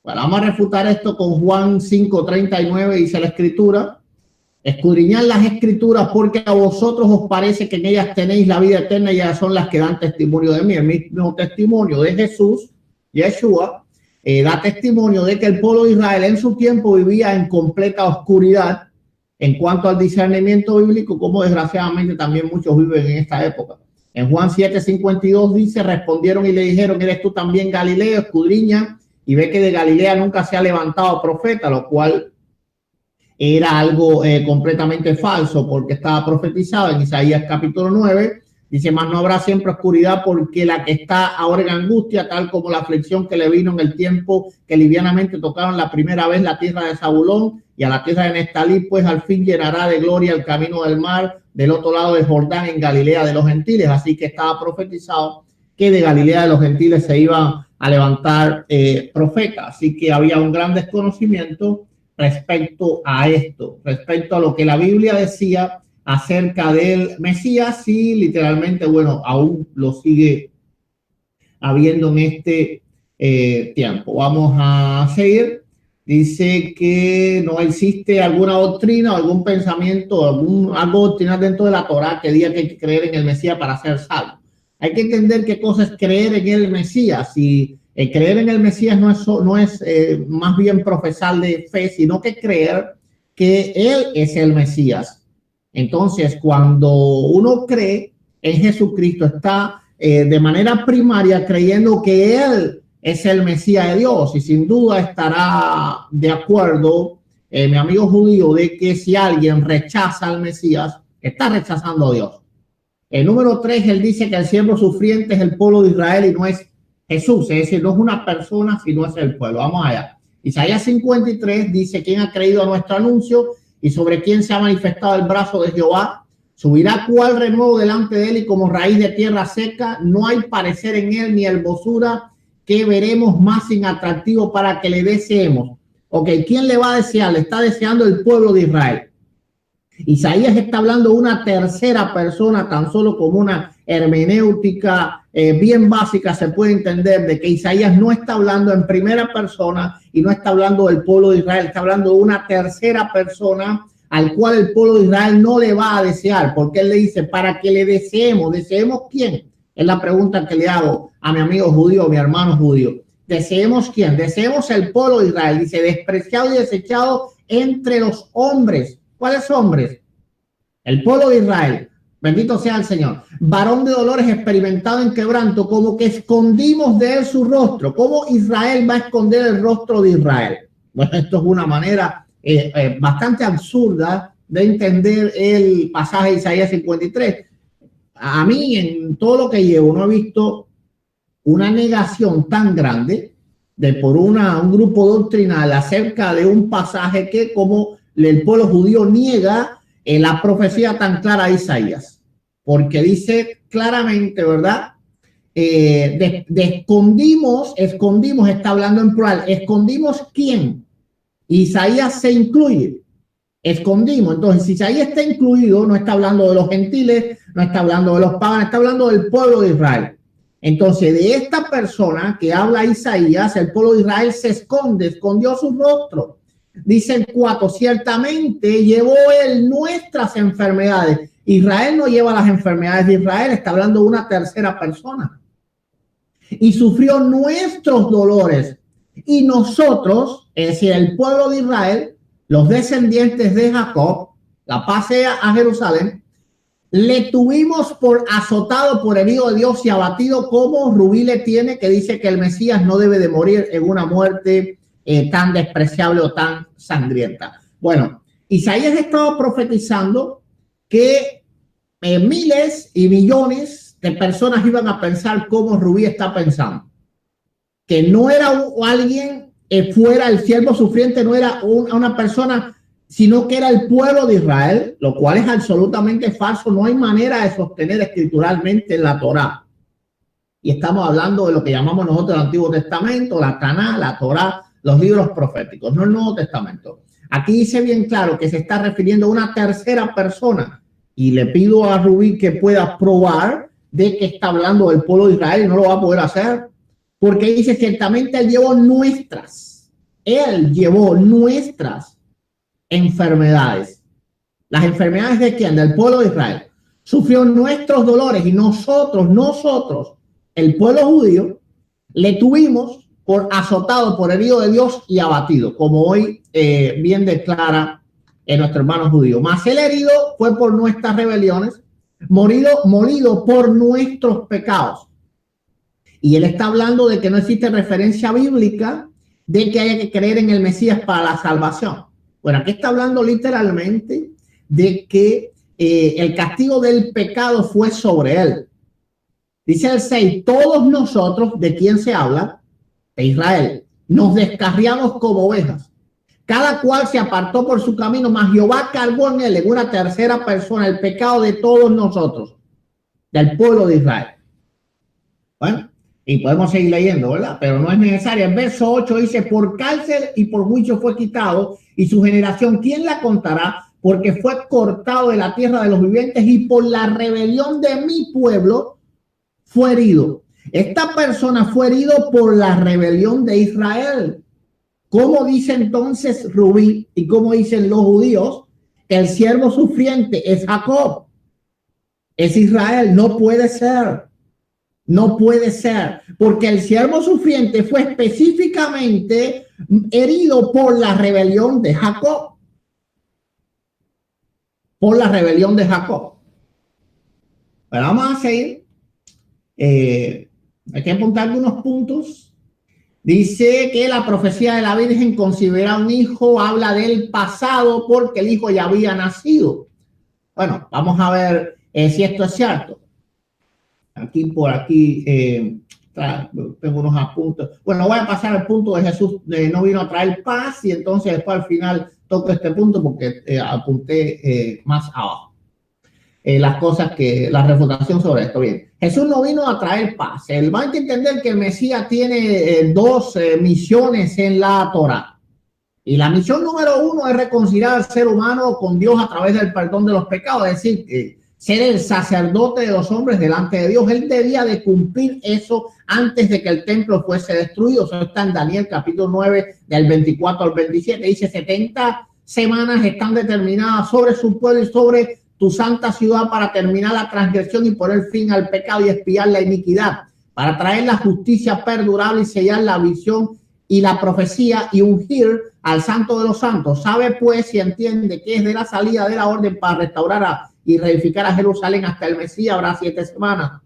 B: Bueno, vamos a refutar esto con Juan 5:39, dice la escritura: escudriñad las escrituras porque a vosotros os parece que en ellas tenéis la vida eterna y ellas son las que dan testimonio de mí. El mismo testimonio de Jesús, Yeshua, da testimonio de que el pueblo de Israel en su tiempo vivía en completa oscuridad en cuanto al discernimiento bíblico, como desgraciadamente también muchos viven en esta época. En Juan 7:52 dice: respondieron y le dijeron, ¿eres tú también Galileo? Escudriña y ve que de Galilea nunca se ha levantado profeta, lo cual era algo completamente falso, porque estaba profetizado en Isaías capítulo 9. Dice: mas no habrá siempre oscuridad, porque la que está ahora en angustia, tal como la aflicción que le vino en el tiempo que livianamente tocaron la primera vez la tierra de Zabulón y a la tierra de Neftalí, pues al fin llenará de gloria el camino del mar del otro lado de Jordán, en Galilea de los gentiles. Así que estaba profetizado que de Galilea de los gentiles se iban a levantar profetas. Así que había un gran desconocimiento respecto a esto, respecto a lo que la Biblia decía acerca del Mesías, y literalmente, bueno, aún lo sigue habiendo en este tiempo. Vamos a seguir. Dice que no existe alguna doctrina o algún pensamiento, algo doctrinal dentro de la Torá que diga que hay que creer en el Mesías para ser salvo. Hay que entender qué cosa es creer en el Mesías. Y creer en el Mesías no es más bien profesar de fe, sino que creer que Él es el Mesías. Entonces, cuando uno cree en Jesucristo, está de manera primaria creyendo que Él es el Mesías de Dios, y sin duda estará de acuerdo mi amigo judío de que si alguien rechaza al Mesías, está rechazando a Dios. El número 3, él dice que el siervo sufriente es el pueblo de Israel y no es Jesús, es decir, no es una persona, sino es el pueblo. Vamos allá. Isaías 53 dice: ¿quién ha creído a nuestro anuncio y sobre quién se ha manifestado el brazo de Jehová? Subirá cual renuevo delante de él y como raíz de tierra seca, no hay parecer en él ni hermosura que veremos más inatractivo para que le deseemos. Ok, ¿quién le va a desear? Le está deseando el pueblo de Israel. Isaías está hablando de una tercera persona, tan solo como una hermenéutica bien básica se puede entender de que Isaías no está hablando en primera persona y no está hablando del pueblo de Israel, está hablando de una tercera persona al cual el pueblo de Israel no le va a desear, porque él le dice para que le deseemos. ¿Deseemos quién? Es la pregunta que le hago a mi amigo judío, a mi hermano judío. ¿Deseemos quién? Deseemos el pueblo de Israel. Dice: despreciado y desechado entre los hombres. ¿Cuáles hombres? El pueblo de Israel. Bendito sea el Señor. Varón de dolores, experimentado en quebranto, como que escondimos de él su rostro. ¿Cómo Israel va a esconder el rostro de Israel? Bueno, esto es una manera bastante absurda de entender el pasaje de Isaías 53. A mí, en todo lo que llevo, no he visto una negación tan grande por un grupo doctrinal acerca de un pasaje que como el pueblo judío niega la profecía tan clara de Isaías, porque dice claramente, ¿verdad? Escondimos, está hablando en plural. ¿Escondimos quién? Isaías se incluye. escondimos. Entonces, si ahí está incluido, no está hablando de los gentiles, no está hablando de los paganos, está hablando del pueblo de Israel. Entonces, de esta persona que habla Isaías, el pueblo de Israel se escondió su rostro. Dice el 4, ciertamente llevó él nuestras enfermedades. Israel no lleva las enfermedades de Israel, está hablando de una tercera persona. Y sufrió nuestros dolores. Y nosotros, es decir, el pueblo de Israel, los descendientes de Jacob, la paz sea a Jerusalén, le tuvimos por azotado, por herido de Dios y abatido, como Rubí le tiene, que dice que el Mesías no debe de morir en una muerte tan despreciable o tan sangrienta. Bueno, Isaías estaba profetizando que miles y millones de personas iban a pensar como Rubí está pensando. Que no era alguien fuera el siervo sufriente, no era una persona, sino que era el pueblo de Israel, lo cual es absolutamente falso. No hay manera de sostener escrituralmente en la Torá. Y estamos hablando de lo que llamamos nosotros el Antiguo Testamento, la Taná, la Torá, los libros proféticos, no el Nuevo Testamento. Aquí dice bien claro que se está refiriendo a una tercera persona. Y le pido a Rubí que pueda probar de que está hablando del pueblo de Israel, y no lo va a poder hacer. Porque dice, ciertamente él llevó nuestras enfermedades. ¿Las enfermedades de quién? Del pueblo de Israel. Sufrió nuestros dolores y nosotros, el pueblo judío, le tuvimos por azotado, por herido de Dios y abatido, como hoy bien declara nuestro hermano judío. Mas el herido fue por nuestras rebeliones, molido por nuestros pecados. Y él está hablando de que no existe referencia bíblica de que haya que creer en el Mesías para la salvación. Bueno, aquí está hablando literalmente de que el castigo del pecado fue sobre él. Dice el 6, todos nosotros, ¿de quién se habla? De Israel. Nos descarriamos como ovejas. Cada cual se apartó por su camino, mas Jehová cargó en él, en una tercera persona, el pecado de todos nosotros, del pueblo de Israel. Bueno, y podemos seguir leyendo, ¿verdad? Pero no es necesario. El verso 8 dice, por cárcel y por juicio fue quitado, y su generación, ¿quién la contará? Porque fue cortado de la tierra de los vivientes, y por la rebelión de mi pueblo fue herido. Esta persona fue herido por la rebelión de Israel. ¿Cómo dice entonces Rubí y cómo dicen los judíos? El siervo sufriente es Jacob, es Israel. No puede ser. No puede ser, porque el siervo sufriente fue específicamente herido por la rebelión de Jacob. Por la rebelión de Jacob. Pero vamos a seguir. Hay que apuntar algunos puntos. Dice que la profecía de la Virgen considera un hijo, habla del pasado porque el hijo ya había nacido. Bueno, vamos a ver si esto es cierto. Aquí por aquí tengo unos apuntes. Bueno, voy a pasar al punto de Jesús no vino a traer paz, y entonces después al final toco este punto porque apunté más abajo las cosas que la refutación sobre esto. Bien, Jesús no vino a traer paz. Él va a entender que el Mesías tiene dos misiones en la Torá. Y la misión número 1 es reconciliar al ser humano con Dios a través del perdón de los pecados, es decir, ser el sacerdote de los hombres delante de Dios. Él debía de cumplir eso antes de que el templo fuese destruido. Eso está en Daniel capítulo 9 del 24 al 27. Dice 70 semanas están determinadas sobre su pueblo y sobre tu santa ciudad para terminar la transgresión y poner fin al pecado y expiar la iniquidad, para traer la justicia perdurable y sellar la visión y la profecía y ungir al santo de los santos. Sabe pues y entiende que es de la salida de la orden para restaurar y reedificar a Jerusalén hasta el Mesías habrá 7 semanas.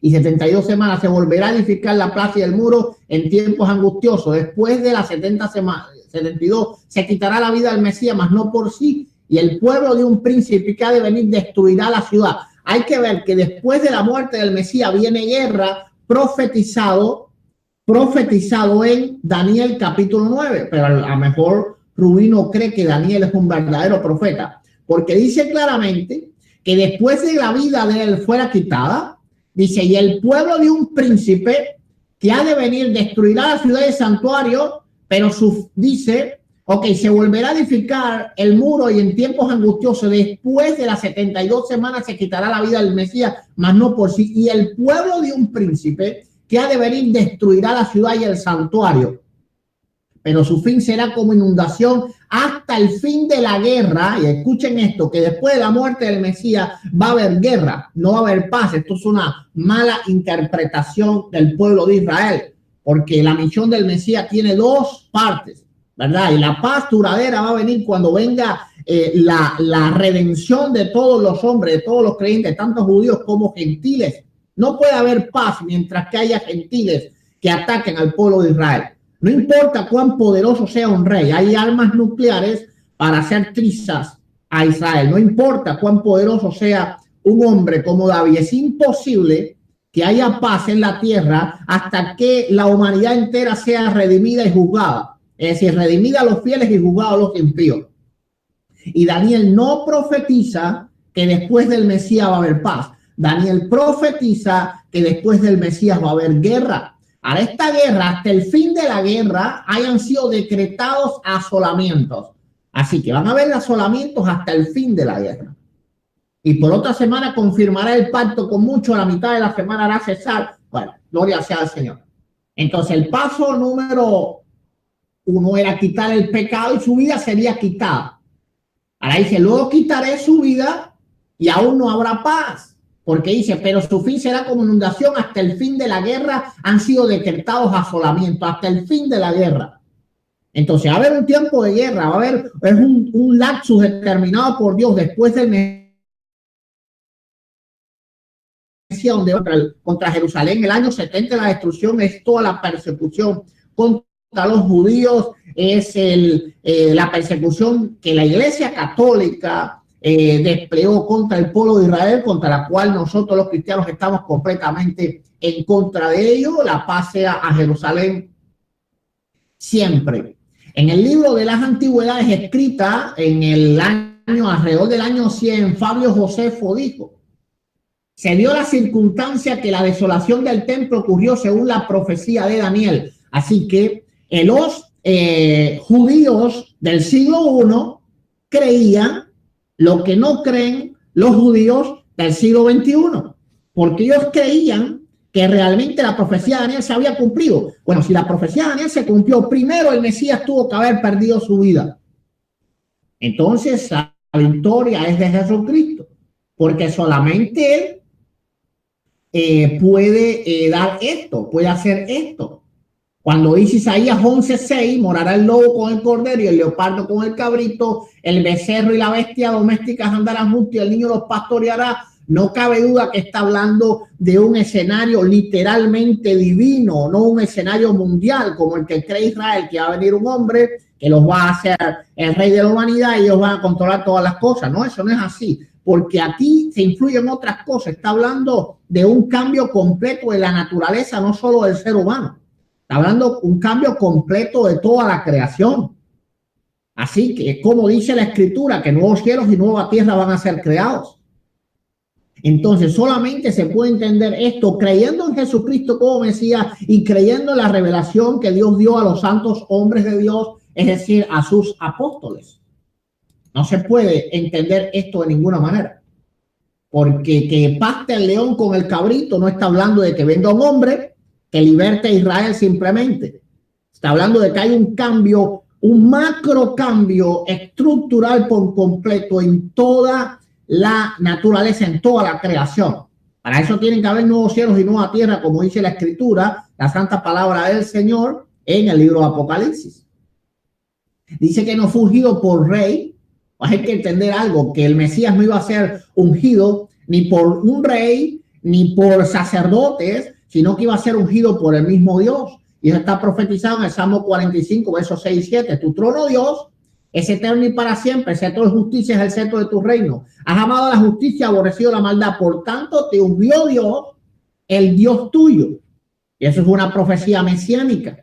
B: Y 72 semanas se volverá a edificar la plaza y el muro en tiempos angustiosos. Después de las 70 semanas, 72, se quitará la vida del Mesías, mas no por sí. Y el pueblo de un príncipe que ha de venir destruirá la ciudad. Hay que ver que después de la muerte del Mesías viene guerra, profetizado en Daniel capítulo 9. Pero a lo mejor Rubí no cree que Daniel es un verdadero profeta, porque dice claramente que después de la vida de él fuera quitada, dice, y el pueblo de un príncipe que ha de venir destruirá la ciudad y el santuario, pero dice, Ok, se volverá a edificar el muro y en tiempos angustiosos, después de las 72 semanas se quitará la vida del Mesías, mas no por sí. Y el pueblo de un príncipe que ha de venir destruirá la ciudad y el santuario. Pero su fin será como inundación hasta el fin de la guerra. Y escuchen esto, que después de la muerte del Mesías va a haber guerra, no va a haber paz. Esto es una mala interpretación del pueblo de Israel, porque la misión del Mesías tiene dos partes, ¿verdad? Y la paz duradera va a venir cuando venga la redención de todos los hombres, de todos los creyentes, tanto judíos como gentiles. No puede haber paz mientras que haya gentiles que ataquen al pueblo de Israel. No importa cuán poderoso sea un rey, hay armas nucleares para hacer trizas a Israel. No importa cuán poderoso sea un hombre como David, es imposible que haya paz en la tierra hasta que la humanidad entera sea redimida y juzgada. Es decir, redimida a los fieles y juzgada a los impíos. Y Daniel no profetiza que después del Mesías va a haber paz. Daniel profetiza que después del Mesías va a haber guerra. A esta guerra, hasta el fin de la guerra, hayan sido decretados asolamientos. Así que van a haber asolamientos hasta el fin de la guerra. Y por otra semana confirmará el pacto con mucho, a la mitad de la semana hará cesar. Bueno, gloria sea al Señor. Entonces, el paso número 1 era quitar el pecado y su vida sería quitada. Ahora dice, luego quitaré su vida y aún no habrá paz. Porque dice, pero su fin será como inundación hasta el fin de la guerra, han sido decretados asolamientos, hasta el fin de la guerra. Entonces va a haber un tiempo de guerra, va a haber un lapsus determinado por Dios después del Mesías, donde contra Jerusalén, el año 70 de la destrucción es toda la persecución contra los judíos, es la persecución que la Iglesia Católica desplegó contra el pueblo de Israel, contra la cual nosotros los cristianos estamos completamente en contra de ello. La paz sea a Jerusalén siempre. En el libro de las antigüedades, escrita en el año, alrededor del año 100, Fabio Josefo dijo: se dio la circunstancia que la desolación del templo ocurrió según la profecía de Daniel. Así que los judíos del siglo I creían lo que no creen los judíos del siglo XXI, porque ellos creían que realmente la profecía de Daniel se había cumplido. Bueno, si la profecía de Daniel se cumplió, primero el Mesías tuvo que haber perdido su vida. Entonces la victoria es de Jesucristo, porque solamente Él puede dar esto, puede hacer esto. Cuando dice Isaías 11:6, morará el lobo con el cordero y el leopardo con el cabrito, el becerro y la bestia domésticas andarán juntos y el niño los pastoreará. No cabe duda que está hablando de un escenario literalmente divino, no un escenario mundial como el que cree Israel, que va a venir un hombre que los va a hacer el rey de la humanidad y ellos van a controlar todas las cosas. No, eso no es así, porque aquí se influyen otras cosas. Está hablando de un cambio completo de la naturaleza, no solo del ser humano. Está hablando de un cambio completo de toda la creación. Así que, como dice la Escritura, que nuevos cielos y nueva tierra van a ser creados. Entonces, solamente se puede entender esto creyendo en Jesucristo como Mesías y creyendo en la revelación que Dios dio a los santos hombres de Dios, es decir, a sus apóstoles. No se puede entender esto de ninguna manera. Porque que pacte el león con el cabrito no está hablando de que venga un hombre que liberte a Israel simplemente. Está hablando de que hay un cambio, un macro cambio estructural por completo en toda la naturaleza, en toda la creación. Para eso tienen que haber nuevos cielos y nueva tierra, como dice la Escritura, la santa palabra del Señor en el libro de Apocalipsis. Dice que no fue ungido por rey. Hay que entender algo, que el Mesías no iba a ser ungido ni por un rey, ni por sacerdotes, sino que iba a ser ungido por el mismo Dios. Y eso está profetizado en el Salmo 45, versos 6 y 7. Tu trono, Dios, es eterno y para siempre. El cetro de justicia es el cetro de tu reino. Has amado la justicia, aborrecido la maldad. Por tanto, te ungió Dios, el Dios tuyo. Y eso es una profecía mesiánica,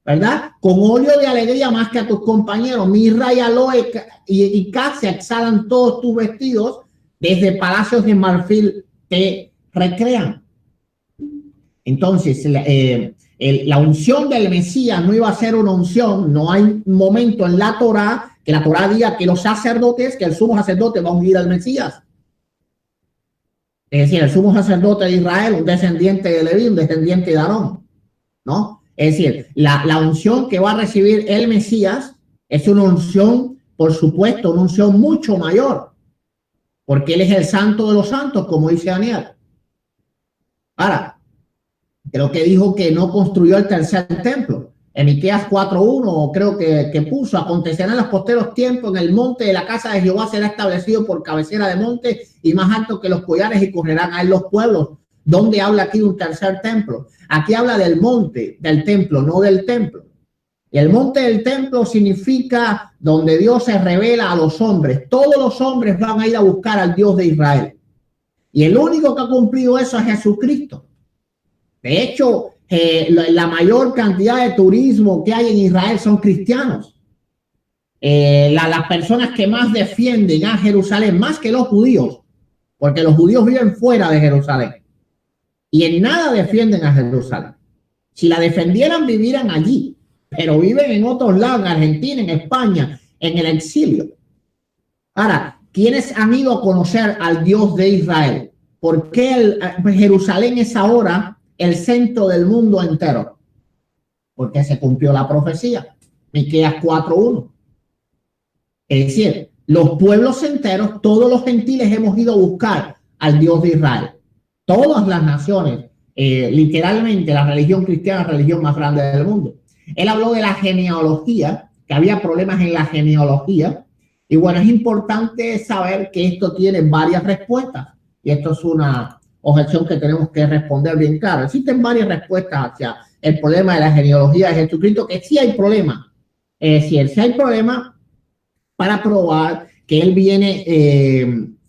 B: ¿verdad? Con óleo de alegría más que a tus compañeros. Mirra y aloe y casia exhalan todos tus vestidos. Desde palacios de marfil te recrean. Entonces, la unción del Mesías no iba a ser una unción. No hay momento en la Torá que la Torá diga que los sacerdotes, que el sumo sacerdote va a ungir al Mesías. Es decir, el sumo sacerdote de Israel, un descendiente de Leví, un descendiente de Aarón, ¿no? Es decir, la unción que va a recibir el Mesías es una unción, por supuesto, una unción mucho mayor, porque él es el santo de los santos, como dice Daniel. Ahora, creo que dijo que no construyó el tercer templo. En Miqueas 4:1 creo que puso: acontecerá en los posteros tiempos, en el monte de la casa de Jehová será establecido por cabecera de monte y más alto que los collares, y correrán a él los pueblos. ¿Dónde habla aquí de un tercer templo? Aquí habla del monte del templo, no del templo. Y el monte del templo significa donde Dios se revela a los hombres. Todos los hombres van a ir a buscar al Dios de Israel. Y el único que ha cumplido eso es Jesucristo. De hecho, la mayor cantidad de turismo que hay en Israel son cristianos. Las personas que más defienden a Jerusalén, más que los judíos, porque los judíos viven fuera de Jerusalén y en nada defienden a Jerusalén. Si la defendieran, vivieran allí, pero viven en otros lados, en Argentina, en España, en el exilio. Ahora, ¿quiénes han ido a conocer al Dios de Israel? ¿Por qué Jerusalén es ahora el centro del mundo entero? Porque se cumplió la profecía, Miqueas 4:1. Es decir, los pueblos enteros, todos los gentiles hemos ido a buscar al Dios de Israel. Todas las naciones, literalmente la religión cristiana es la religión más grande del mundo. Él habló de la genealogía, que había problemas en la genealogía. Y bueno, es importante saber que esto tiene varias respuestas. Y esto es una objeción que tenemos que responder bien claro. Existen varias respuestas hacia el problema de la genealogía de Jesucristo, que sí hay problema. Es decir, sí hay problema para probar que él viene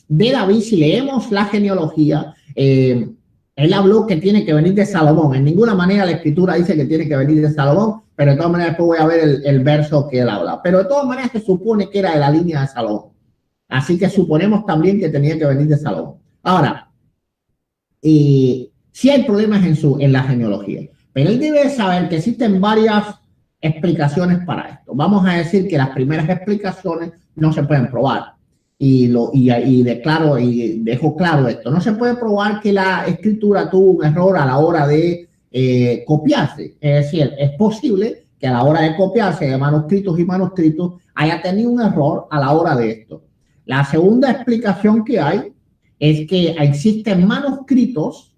B: de David. Si leemos la genealogía, él habló que tiene que venir de Salomón. En ninguna manera la escritura dice que tiene que venir de Salomón, pero de todas maneras después voy a ver el verso que él habla. Pero de todas maneras se supone que era de la línea de Salomón. Así que suponemos también que tenía que venir de Salomón. Ahora, sí hay problemas en la genealogía, pero él debe saber que existen varias explicaciones para esto. Vamos a decir que las primeras explicaciones no se pueden probar. Y dejo claro esto. No se puede probar que la escritura tuvo un error a la hora de copiarse. Es decir, es posible que a la hora de copiarse de manuscritos y manuscritos haya tenido un error a la hora de esto. La segunda explicación que hay es que existen manuscritos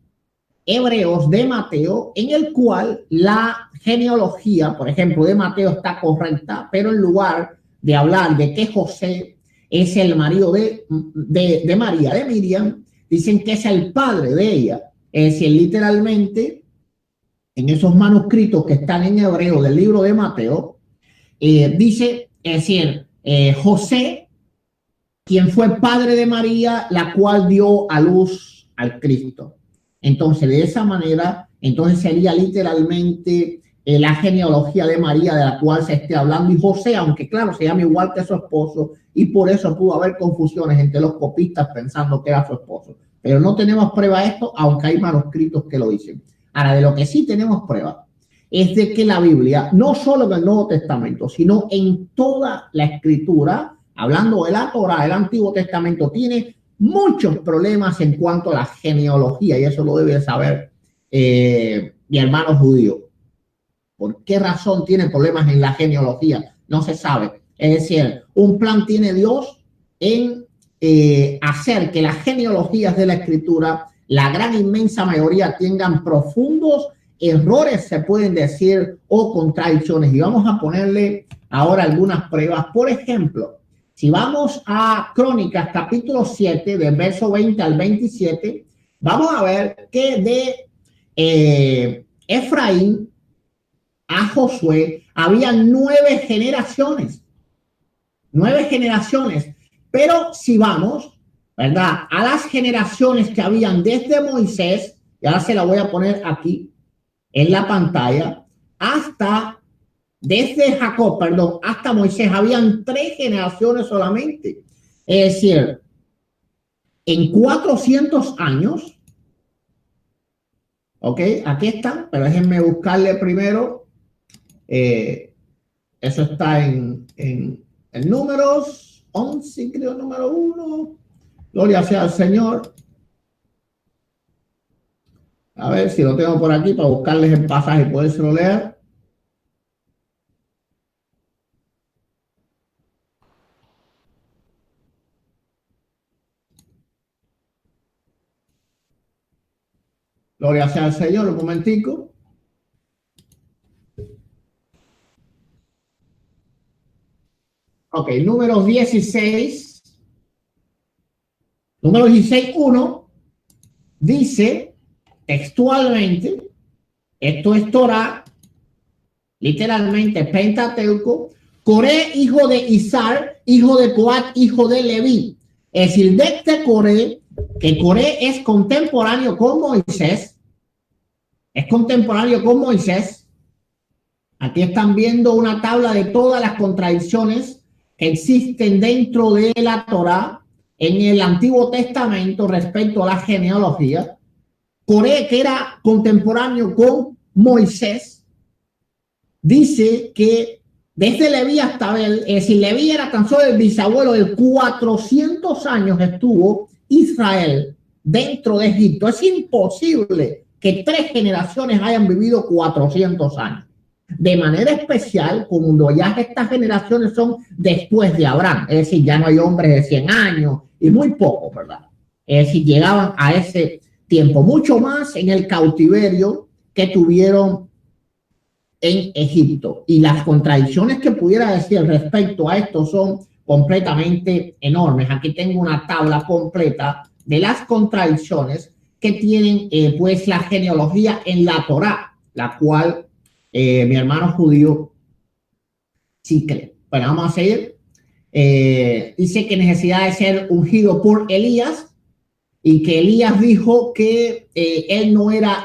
B: hebreos de Mateo en el cual la genealogía, por ejemplo, de Mateo está correcta, pero en lugar de hablar de que José es el marido de María, de Miriam, dicen que es el padre de ella. Es decir, literalmente, en esos manuscritos que están en hebreo del libro de Mateo, dice, es decir, José, quien fue padre de María, la cual dio a luz al Cristo. Entonces, de esa manera, entonces sería literalmente la genealogía de María de la cual se esté hablando, y José, aunque claro, se llama igual que su esposo, y por eso pudo haber confusiones entre los copistas pensando que era su esposo. Pero no tenemos prueba de esto, aunque hay manuscritos que lo dicen. Ahora, de lo que sí tenemos prueba es de que la Biblia, no solo en el Nuevo Testamento, sino en toda la Escritura, hablando de la Torá, el Antiguo Testamento, tiene muchos problemas en cuanto a la genealogía, y eso lo debe saber mi hermano judío. ¿Por qué razón tiene problemas en la genealogía? No se sabe. Es decir, un plan tiene Dios en hacer que las genealogías de la Escritura, la gran inmensa mayoría, tengan profundos errores, se pueden decir, o contradicciones. Y vamos a ponerle ahora algunas pruebas. Por ejemplo, si vamos a Crónicas, capítulo 7, del verso 20 al 27, vamos a ver que de Efraín a Josué habían 9 generaciones. 9 generaciones. Pero si vamos, ¿verdad?, a las generaciones que habían desde Moisés, y ahora se la voy a poner aquí en la pantalla, desde Jacob, hasta Moisés, habían 3 generaciones solamente. Es decir, en 400 años, Ok, aquí están, pero déjenme buscarle primero. Eso está en números 11, creo, número 1. Gloria sea al Señor. A ver si lo tengo por aquí para buscarles el pasaje y podérselo leer. Gloria sea al Señor, un momentico. Ok, número 16. Número 16:1 dice textualmente, esto es Torah, literalmente Pentateuco, Coré, hijo de Izar, hijo de Coat, hijo de Leví. Es decir, de este Coré, que Coré es contemporáneo con Moisés, Aquí están viendo una tabla de todas las contradicciones que existen dentro de la Torá en el Antiguo Testamento respecto a la genealogía. Coré, que era contemporáneo con Moisés, dice que desde Leví hasta Abel, es decir, Leví era tan solo el bisabuelo de 400 años estuvo Israel dentro de Egipto. Es imposible que 3 generaciones hayan vivido 400 años. De manera especial, cuando ya estas generaciones son después de Abraham, es decir, ya no hay hombres de 100 años y muy pocos, ¿verdad? Es decir, llegaban a ese tiempo, mucho más en el cautiverio que tuvieron en Egipto. Y las contradicciones que pudiera decir respecto a esto son completamente enormes. Aquí tengo una tabla completa de las contradicciones que tienen pues la genealogía en la Torá, la cual mi hermano judío sí cree. Bueno, vamos a seguir. Dice que necesidad de ser ungido por Elías y que Elías dijo que él no era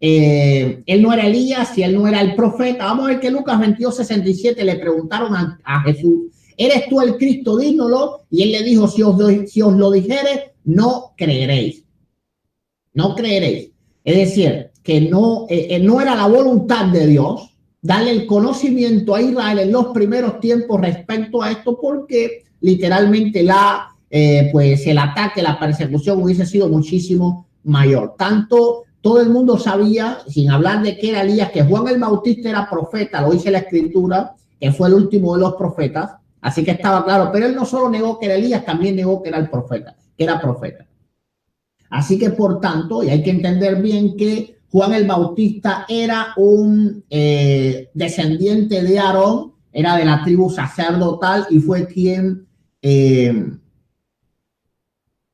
B: Elías y él no era el profeta. Vamos a ver que Lucas 22:67 le preguntaron a Jesús, ¿eres tú el Cristo? Dínoslo. Y él le dijo, si os lo dijere, no creeréis. No creeréis. Es decir, que no era la voluntad de Dios darle el conocimiento a Israel en los primeros tiempos respecto a esto, porque literalmente pues el ataque, la persecución hubiese sido muchísimo mayor. Tanto todo el mundo sabía, sin hablar de que era Elías, que Juan el Bautista era profeta, lo dice la Escritura, que fue el último de los profetas, así que estaba claro, pero él no solo negó que era Elías, también negó que era el profeta, que era profeta. Así que, por tanto, y hay que entender bien que Juan el Bautista era un descendiente de Aarón, era de la tribu sacerdotal y fue quien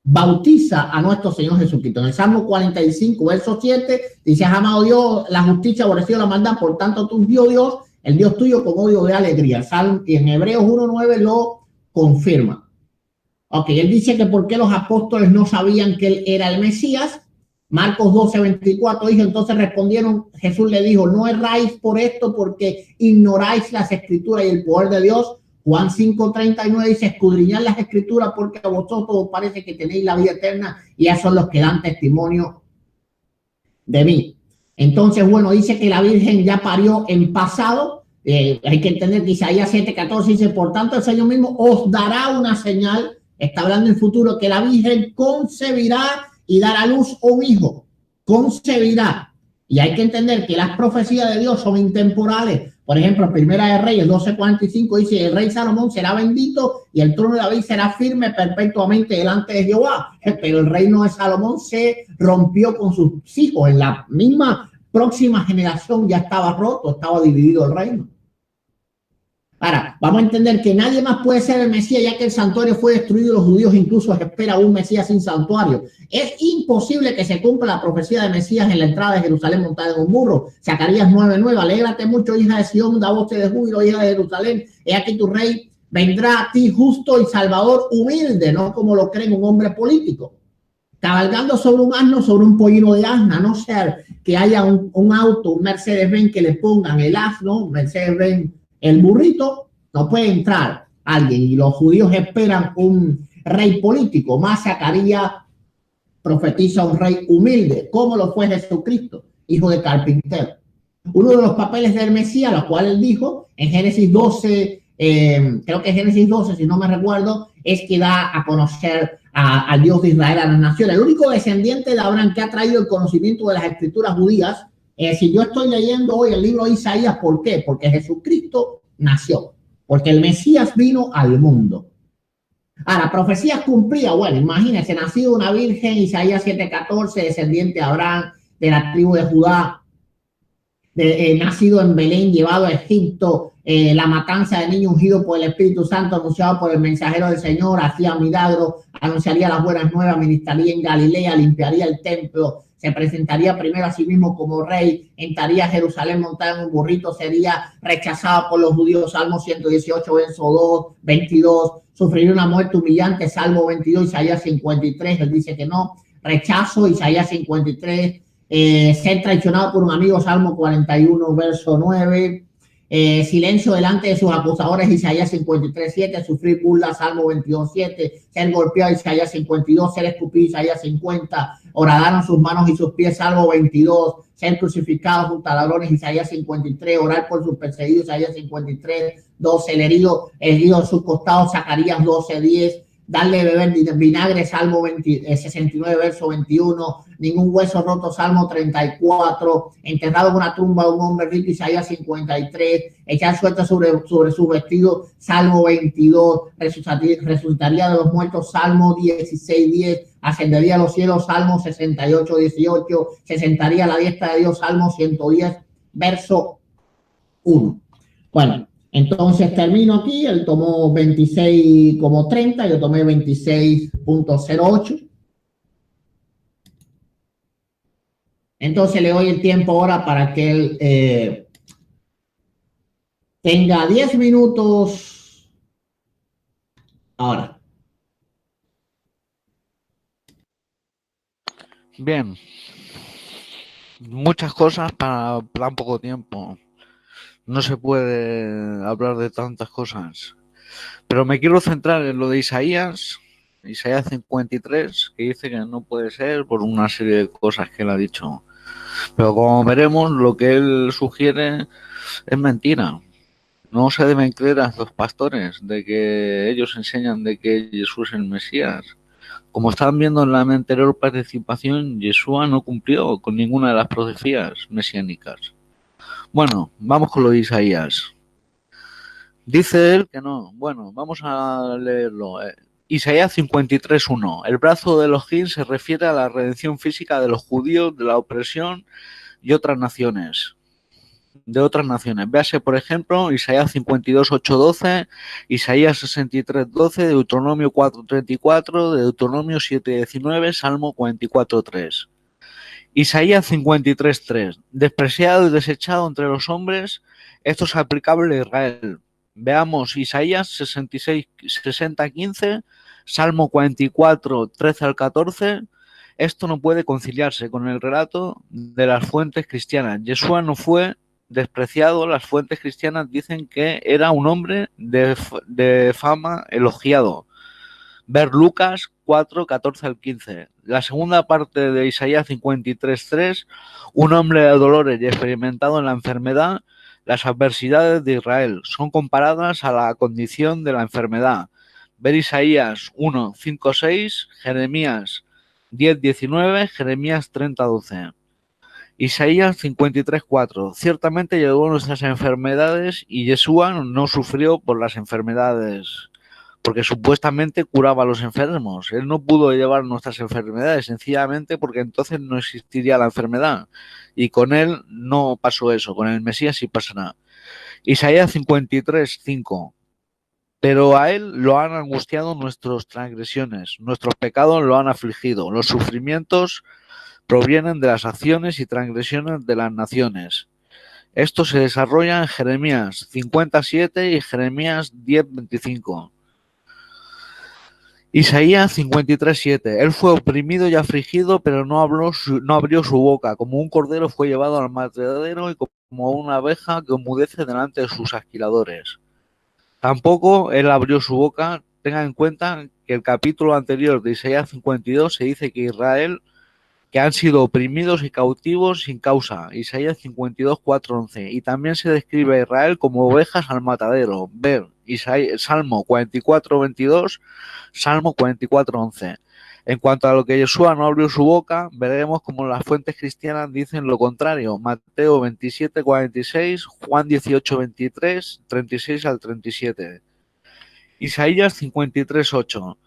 B: bautiza a nuestro Señor Jesucristo. En el Salmo 45, verso 7, dice, has amado Dios la justicia, aborrecido la maldad, por tanto tú Dios, el Dios tuyo con odio de alegría. Y en Hebreos 1:9 lo confirma. Ok, él dice que por qué los apóstoles no sabían que él era el Mesías. Marcos 12:24 dice, entonces respondieron, Jesús le dijo, no erráis por esto porque ignoráis las escrituras y el poder de Dios. Juan 5:39 dice, escudriñad las escrituras porque a vosotros parece que tenéis la vida eterna y esos son los que dan testimonio de mí. Entonces, bueno, dice que la Virgen ya parió en pasado. Hay que entender que Isaías 7:14 dice, por tanto el Señor mismo os dará una señal. Está hablando en futuro que la Virgen concebirá y dará a luz un hijo. Concebirá. Y hay que entender que las profecías de Dios son intemporales. Por ejemplo, Primera de Reyes 12:45 dice, el rey Salomón será bendito y el trono de David será firme perpetuamente delante de Jehová. Pero el reino de Salomón se rompió con sus hijos. En la misma próxima generación ya estaba roto, estaba dividido el reino. Ahora, vamos a entender que nadie más puede ser el Mesías, ya que el santuario fue destruido y los judíos incluso esperan un Mesías sin santuario. Es imposible que se cumpla la profecía de Mesías en la entrada de Jerusalén montada en un burro. Zacarías 9:9, alégrate mucho, hija de Sión, da voz de júbilo, hija de Jerusalén. He aquí tu rey vendrá a ti justo y salvador, humilde, no como lo creen un hombre político. Cabalgando sobre un asno, sobre un pollino de asna, a no ser que haya un auto, un Mercedes-Benz que le pongan el asno, Mercedes-Benz, el burrito, no puede entrar alguien y los judíos esperan un rey político. Más Zacarías profetiza un rey humilde, como lo fue Jesucristo, hijo de carpintero. Uno de los papeles del Mesías, lo cual él dijo en Génesis 12, creo que Génesis 12, si no me recuerdo, es que da a conocer al Dios de Israel a las naciones. El único descendiente de Abraham que ha traído el conocimiento de las escrituras judías, si yo estoy leyendo hoy el libro de Isaías, ¿por qué? Porque Jesucristo nació, porque el Mesías vino al mundo. Ahora, profecías cumplidas, bueno, imagínense, nacido una virgen, Isaías 7:14, descendiente de Abraham, de la tribu de Judá, nacido en Belén, llevado a Egipto, la matanza de niño ungido por el Espíritu Santo, anunciado por el mensajero del Señor, hacía milagros, anunciaría las buenas nuevas, ministraría en Galilea, limpiaría el templo, se presentaría primero a sí mismo como rey, entraría a Jerusalén montado en un burrito, sería rechazado por los judíos, Salmo 118, verso 2, 22, sufriría una muerte humillante, Salmo 22, Isaías 53, él dice que no, rechazo, Isaías 53, ser traicionado por un amigo, Salmo 41, verso 9, silencio delante de sus acusadores, Isaías 53, 7, sufrir burla, Salmo 22, 7, ser golpeado, Isaías 52, ser escupido, Isaías 50, horadaron sus manos y sus pies, Salmo 22, ser crucificado junto a ladrones, Isaías 53, orar por sus perseguidos, Isaías 53, 12, el herido en sus costados, Zacarías 12, 10, darle beber vinagre, Salmo 69, verso 21, ningún hueso roto, Salmo 34, enterrado en una tumba un hombre rico, Isaías 53, echar suerte sobre su vestido, Salmo 22, resucitaría de los muertos, Salmo 16, 10, ascendería a los cielos, Salmo 68, 18, se sentaría a la diestra de Dios, Salmo 110, verso 1. Bueno, entonces termino aquí, él tomó 26,30, yo tomé 26,08. Entonces le doy el tiempo ahora para que él tenga 10 minutos ahora.
A: Bien, muchas cosas para tan poco tiempo. No se puede hablar de tantas cosas. Pero me quiero centrar en lo de Isaías 53, que dice que no puede ser por una serie de cosas que él ha dicho. Pero como veremos, lo que él sugiere es mentira. No se deben creer a los pastores de que ellos enseñan de que Jesús es el Mesías. Como estaban viendo en la anterior participación, Yeshua no cumplió con ninguna de las profecías mesiánicas. Bueno, vamos con lo de Isaías. Dice él que no. Bueno, vamos a leerlo. Isaías 53:1. El brazo de Elohim se refiere a la redención física de los judíos de la opresión y otras naciones. Véase, por ejemplo, Isaías 52:8-12, Isaías 63:12, Deuteronomio 4:34, Deuteronomio 7:19, Salmo 44:3. Isaías 53:3. Despreciado y desechado entre los hombres, esto es aplicable a Israel. Veamos Isaías 60:15, Salmo 44:13-14. Esto no puede conciliarse con el relato de las fuentes cristianas. Yeshua no fue despreciado. Las fuentes cristianas dicen que era un hombre de fama elogiado. Ver Lucas 4:14-15. La segunda parte de Isaías 53:3, un hombre de dolores y experimentado en la enfermedad. Las adversidades de Israel son comparadas a la condición de la enfermedad. Ver Isaías 1:5-6, Jeremías 10:19, Jeremías 30:12. Isaías 53:4. Ciertamente llevó nuestras enfermedades y Yeshua no sufrió por las enfermedades, porque supuestamente curaba a los enfermos. Él no pudo llevar nuestras enfermedades, sencillamente porque entonces no existiría la enfermedad. Y con él no pasó eso, con el Mesías sí pasará. Isaías 53:5. Pero a él lo han angustiado nuestras transgresiones, nuestros pecados lo han afligido, los sufrimientos provienen de las acciones y transgresiones de las naciones. Esto se desarrolla en Jeremías 57 y Jeremías 10:25. Isaías 53:7. Él fue oprimido y afligido, pero no abrió su boca. Como un cordero fue llevado al matadero y como una abeja que enmudece delante de sus asquiladores. Tampoco él abrió su boca, tengan en cuenta que el capítulo anterior de Isaías 52 se dice que Israel, que han sido oprimidos y cautivos sin causa, Isaías 52, 4, 11. Y también se describe a Israel como ovejas al matadero, ver Salmo 44, 22, Salmo 44, 11. En cuanto a lo que Yeshua no abrió su boca, veremos como las fuentes cristianas dicen lo contrario. Mateo 27, 46, Juan 18, 23, 36 al 37. Isaías 53, 8.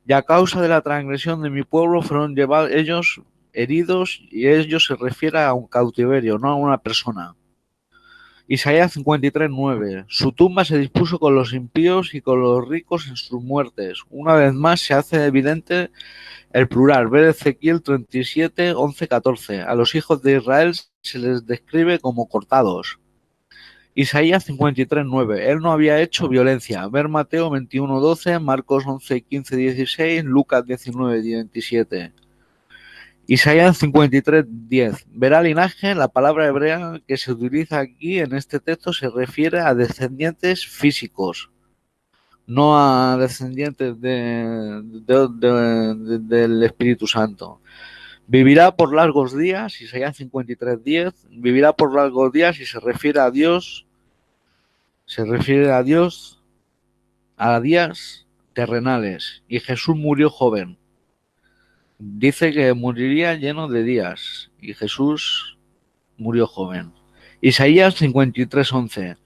A: Y a causa de la transgresión de mi pueblo fueron llevados ellos heridos, y ellos se refiere a un cautiverio, no a una persona. Isaías 53, 9. Su tumba se dispuso con los impíos y con los ricos en sus muertes. Una vez más se hace evidente el plural. Ver Ezequiel 37, 11, 14. A los hijos de Israel se les describe como cortados. Isaías 53, 9. Él no había hecho violencia. Ver Mateo 21, 12, Marcos 11, 15, 16, Lucas 19, 27. Isaías 53, 10. Verá linaje, la palabra hebrea que se utiliza aquí en este texto se refiere a descendientes físicos, no a descendientes del Espíritu Santo. Vivirá por largos días, Isaías 53, 10. Vivirá por largos días y se refiere a Dios a días terrenales. Y Jesús murió joven. Dice que moriría lleno de días y Jesús murió joven. Isaías 53, 11.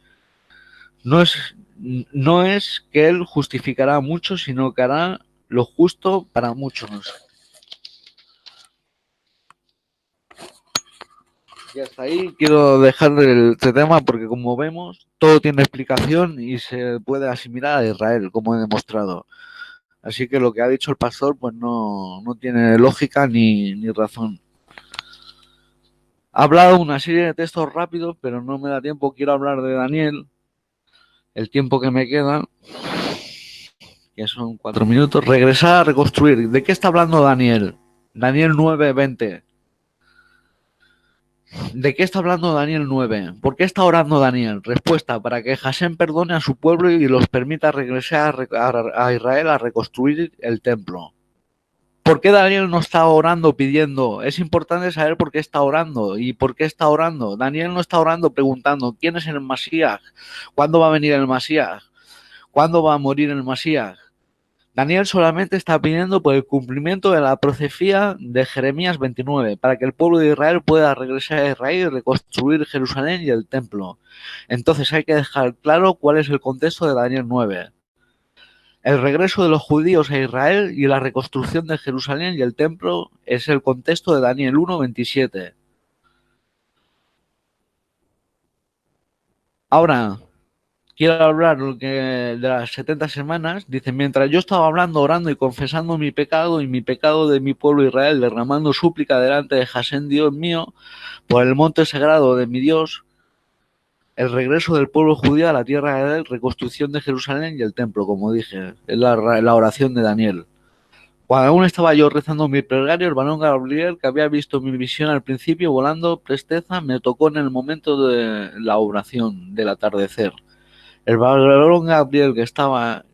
A: No es que él justificará a muchos, sino que hará lo justo para muchos. Y hasta ahí quiero dejar este tema porque, como vemos, todo tiene explicación y se puede asimilar a Israel, como he demostrado. Así que lo que ha dicho el pastor pues no tiene lógica ni razón. He hablado una serie de textos rápidos, pero no me da tiempo. Quiero hablar de Daniel, el tiempo que me queda, que son 4 minutos. Regresar a reconstruir. ¿De qué está hablando Daniel? Daniel 9, 20. ¿De qué está hablando Daniel 9? ¿Por qué está orando Daniel? Respuesta, para que Hashem perdone a su pueblo y los permita regresar a Israel a reconstruir el templo. ¿Por qué Daniel no está orando pidiendo? Es importante saber por qué está orando y por qué está orando. Daniel no está orando preguntando ¿quién es el Masías? ¿Cuándo va a venir el Masías? ¿Cuándo va a morir el Masías? Daniel solamente está pidiendo por el cumplimiento de la profecía de Jeremías 29, para que el pueblo de Israel pueda regresar a Israel y reconstruir Jerusalén y el templo. Entonces hay que dejar claro cuál es el contexto de Daniel 9. El regreso de los judíos a Israel y la reconstrucción de Jerusalén y el templo es el contexto de Daniel 1, 27. Ahora, quiero hablar de las 70 semanas. Dice, mientras yo estaba hablando, orando y confesando mi pecado y mi pecado de mi pueblo Israel, derramando súplica delante de Hashem, Dios mío, por el monte sagrado de mi Dios, el regreso del pueblo judío a la tierra de Israel, reconstrucción de Jerusalén y el templo, como dije, es la oración de Daniel. Cuando aún estaba yo rezando mi plegaria, el varón Gabriel, que había visto mi visión al principio, volando presteza, me tocó en el momento de la oración del atardecer. El varón Gabriel que estaba,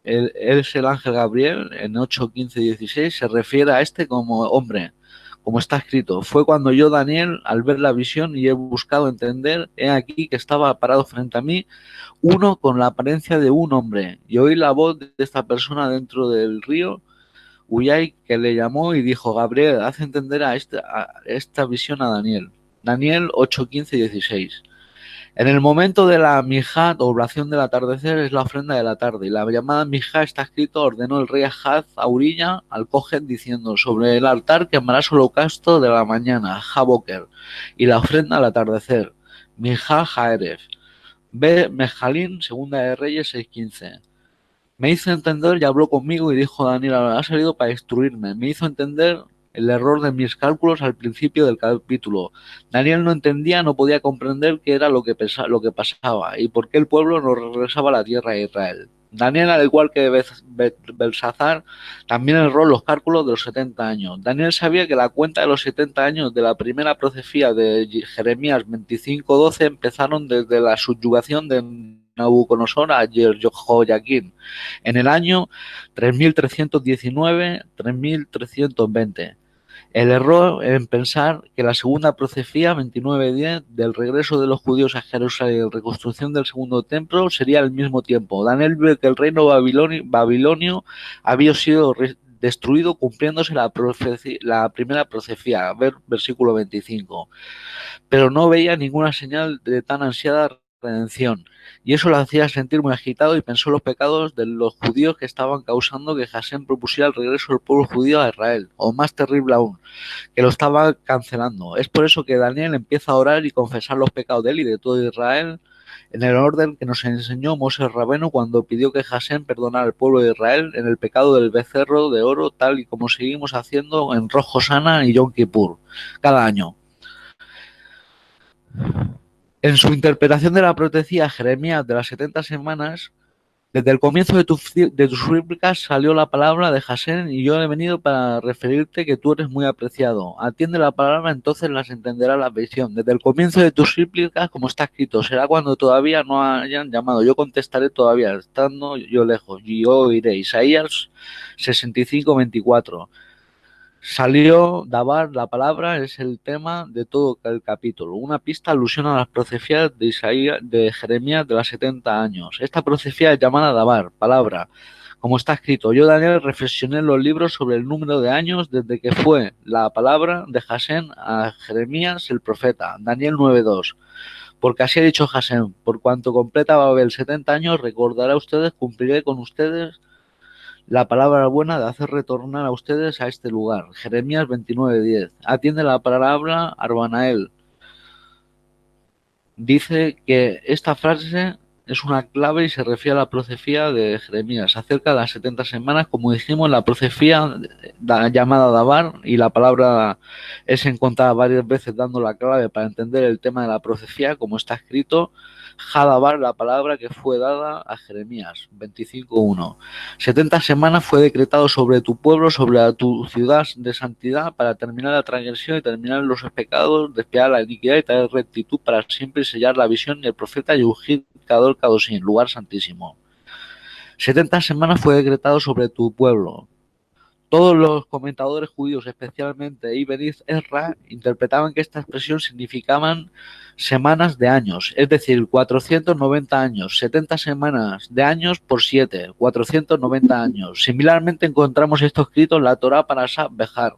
A: él es el ángel Gabriel, en 8, 15, 16, se refiere a este como hombre, como está escrito. Fue cuando yo, Daniel, al ver la visión y he buscado entender, he aquí que estaba parado frente a mí uno con la apariencia de un hombre, y oí la voz de esta persona dentro del río, Uyay, que le llamó y dijo, Gabriel, haz entender a esta visión a Daniel. Daniel 8, 15, 16. En el momento de la Mijat, o oración del atardecer, es la ofrenda de la tarde. Y la llamada Mijat está escrito, ordenó el rey Ahaz a Uriya al Cohet diciendo, sobre el altar quemarás holocausto de la mañana, Jaboker, y la ofrenda al atardecer, Mijat Haeref. Ve Mejalín, segunda de Reyes 6:15. Me hizo entender y habló conmigo y dijo, Daniel, ha salido para destruirme. Me hizo entender el error de mis cálculos al principio del capítulo. Daniel no entendía, no podía comprender qué era lo que pasaba y por qué el pueblo no regresaba a la tierra de Israel. Daniel, al igual que Belsazar, también erró los cálculos de los 70 años. Daniel sabía que la cuenta de los 70 años de la primera profecía de Jeremías 25:12 empezaron desde la subyugación de Nabucodonosor a Jehoiaquín en el año 3319-3320. El error en pensar que la segunda profecía 29:10 del regreso de los judíos a Jerusalén y la reconstrucción del segundo templo sería al mismo tiempo. Daniel ve que el reino babilonio había sido destruido cumpliéndose la primera profecía, ver versículo 25. Pero no veía ninguna señal de tan ansiada redención, y eso lo hacía sentir muy agitado y pensó en los pecados de los judíos que estaban causando que Jasén propusiera el regreso del pueblo judío a Israel, o más terrible aún, que lo estaba cancelando. Es por eso que Daniel empieza a orar y confesar los pecados de él y de todo Israel en el orden que nos enseñó Moses Rabeno cuando pidió que Jasén perdonara al pueblo de Israel en el pecado del becerro de oro, tal y como seguimos haciendo en Rosh Hashanah y Yom Kippur cada año. En su interpretación de la profecía Jeremías de las 70 semanas, desde el comienzo de tus súplicas salió la palabra de Jasén y yo he venido para referirte que tú eres muy apreciado. Atiende la palabra, entonces las entenderá la visión. Desde el comienzo de tus súplicas, como está escrito, será cuando todavía no hayan llamado. Yo contestaré todavía, estando yo lejos, y yo oiré. Isaías 65:24. Salió Dabar, la palabra es el tema de todo el capítulo. Una pista alusión a las profecías de Isaías, de Jeremías de los 70 años. Esta profecía es llamada Dabar, palabra. Como está escrito, yo Daniel reflexioné en los libros sobre el número de años desde que fue la palabra de Jasén a Jeremías el profeta. Daniel 9:2. Porque así ha dicho Jasén, por cuanto completa Babel 70 años, recordará a ustedes, cumpliré con ustedes la palabra buena de hacer retornar a ustedes a este lugar. Jeremías 29:10. Atiende la palabra Arbanael. Dice que esta frase es una clave y se refiere a la profecía de Jeremías acerca de las 70 semanas, como dijimos, la profecía llamada Dabar, y la palabra es encontrada varias veces dando la clave para entender el tema de la profecía, como está escrito. Jadabar, la palabra que fue dada a Jeremías 25:1. 70 semanas fue decretado sobre tu pueblo, sobre tu ciudad de santidad, para terminar la transgresión y terminar los pecados, despiar la iniquidad y traer rectitud para siempre y sellar la visión del profeta y ungir Kador Kadoshim, lugar santísimo. 70 semanas fue decretado sobre tu pueblo. Todos los comentadores judíos, especialmente Ibn Ezra, interpretaban que esta expresión significaban semanas de años, es decir, 490 años, 70 semanas de años por 7, 490 años. Similarmente encontramos esto escrito en la Torá para Bejar.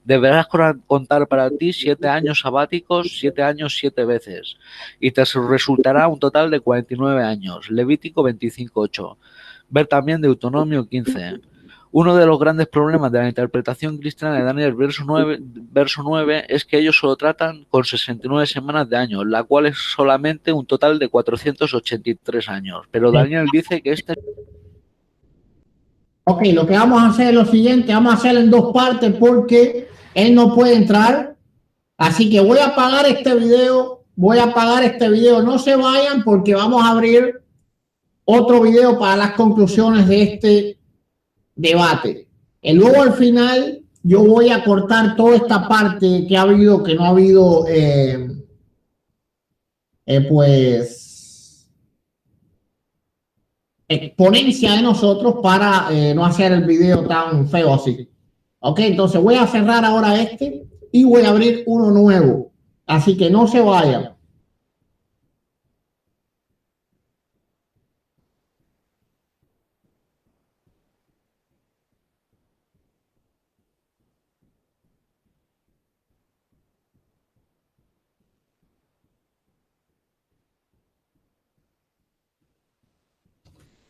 A: Deberás contar para ti 7 años sabáticos, 7 años 7 veces, y te resultará un total de 49 años. Levítico 25:8. Ver también Deuteronomio 15. Uno de los grandes problemas de la interpretación cristiana de Daniel verso 9 es que ellos solo tratan con 69 semanas de años, la cual es solamente un total de 483 años. Pero Daniel dice que este...
B: Ok, lo que vamos a hacer es lo siguiente, vamos a hacerlo en dos partes porque él no puede entrar. Así que voy a apagar este video, no se vayan porque vamos a abrir otro video para las conclusiones de este debate. Y luego al final yo voy a cortar toda esta parte que ha habido, que no ha habido pues exponencia de nosotros para no hacer el video tan feo así. Ok, entonces voy a cerrar ahora este y voy a abrir uno nuevo. Así que no se vayan.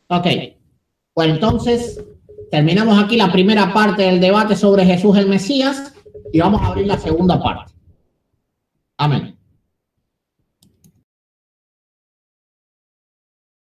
B: Ok, bueno, entonces terminamos aquí la primera parte del debate sobre Jesús el Mesías y vamos a abrir la segunda parte. Amén.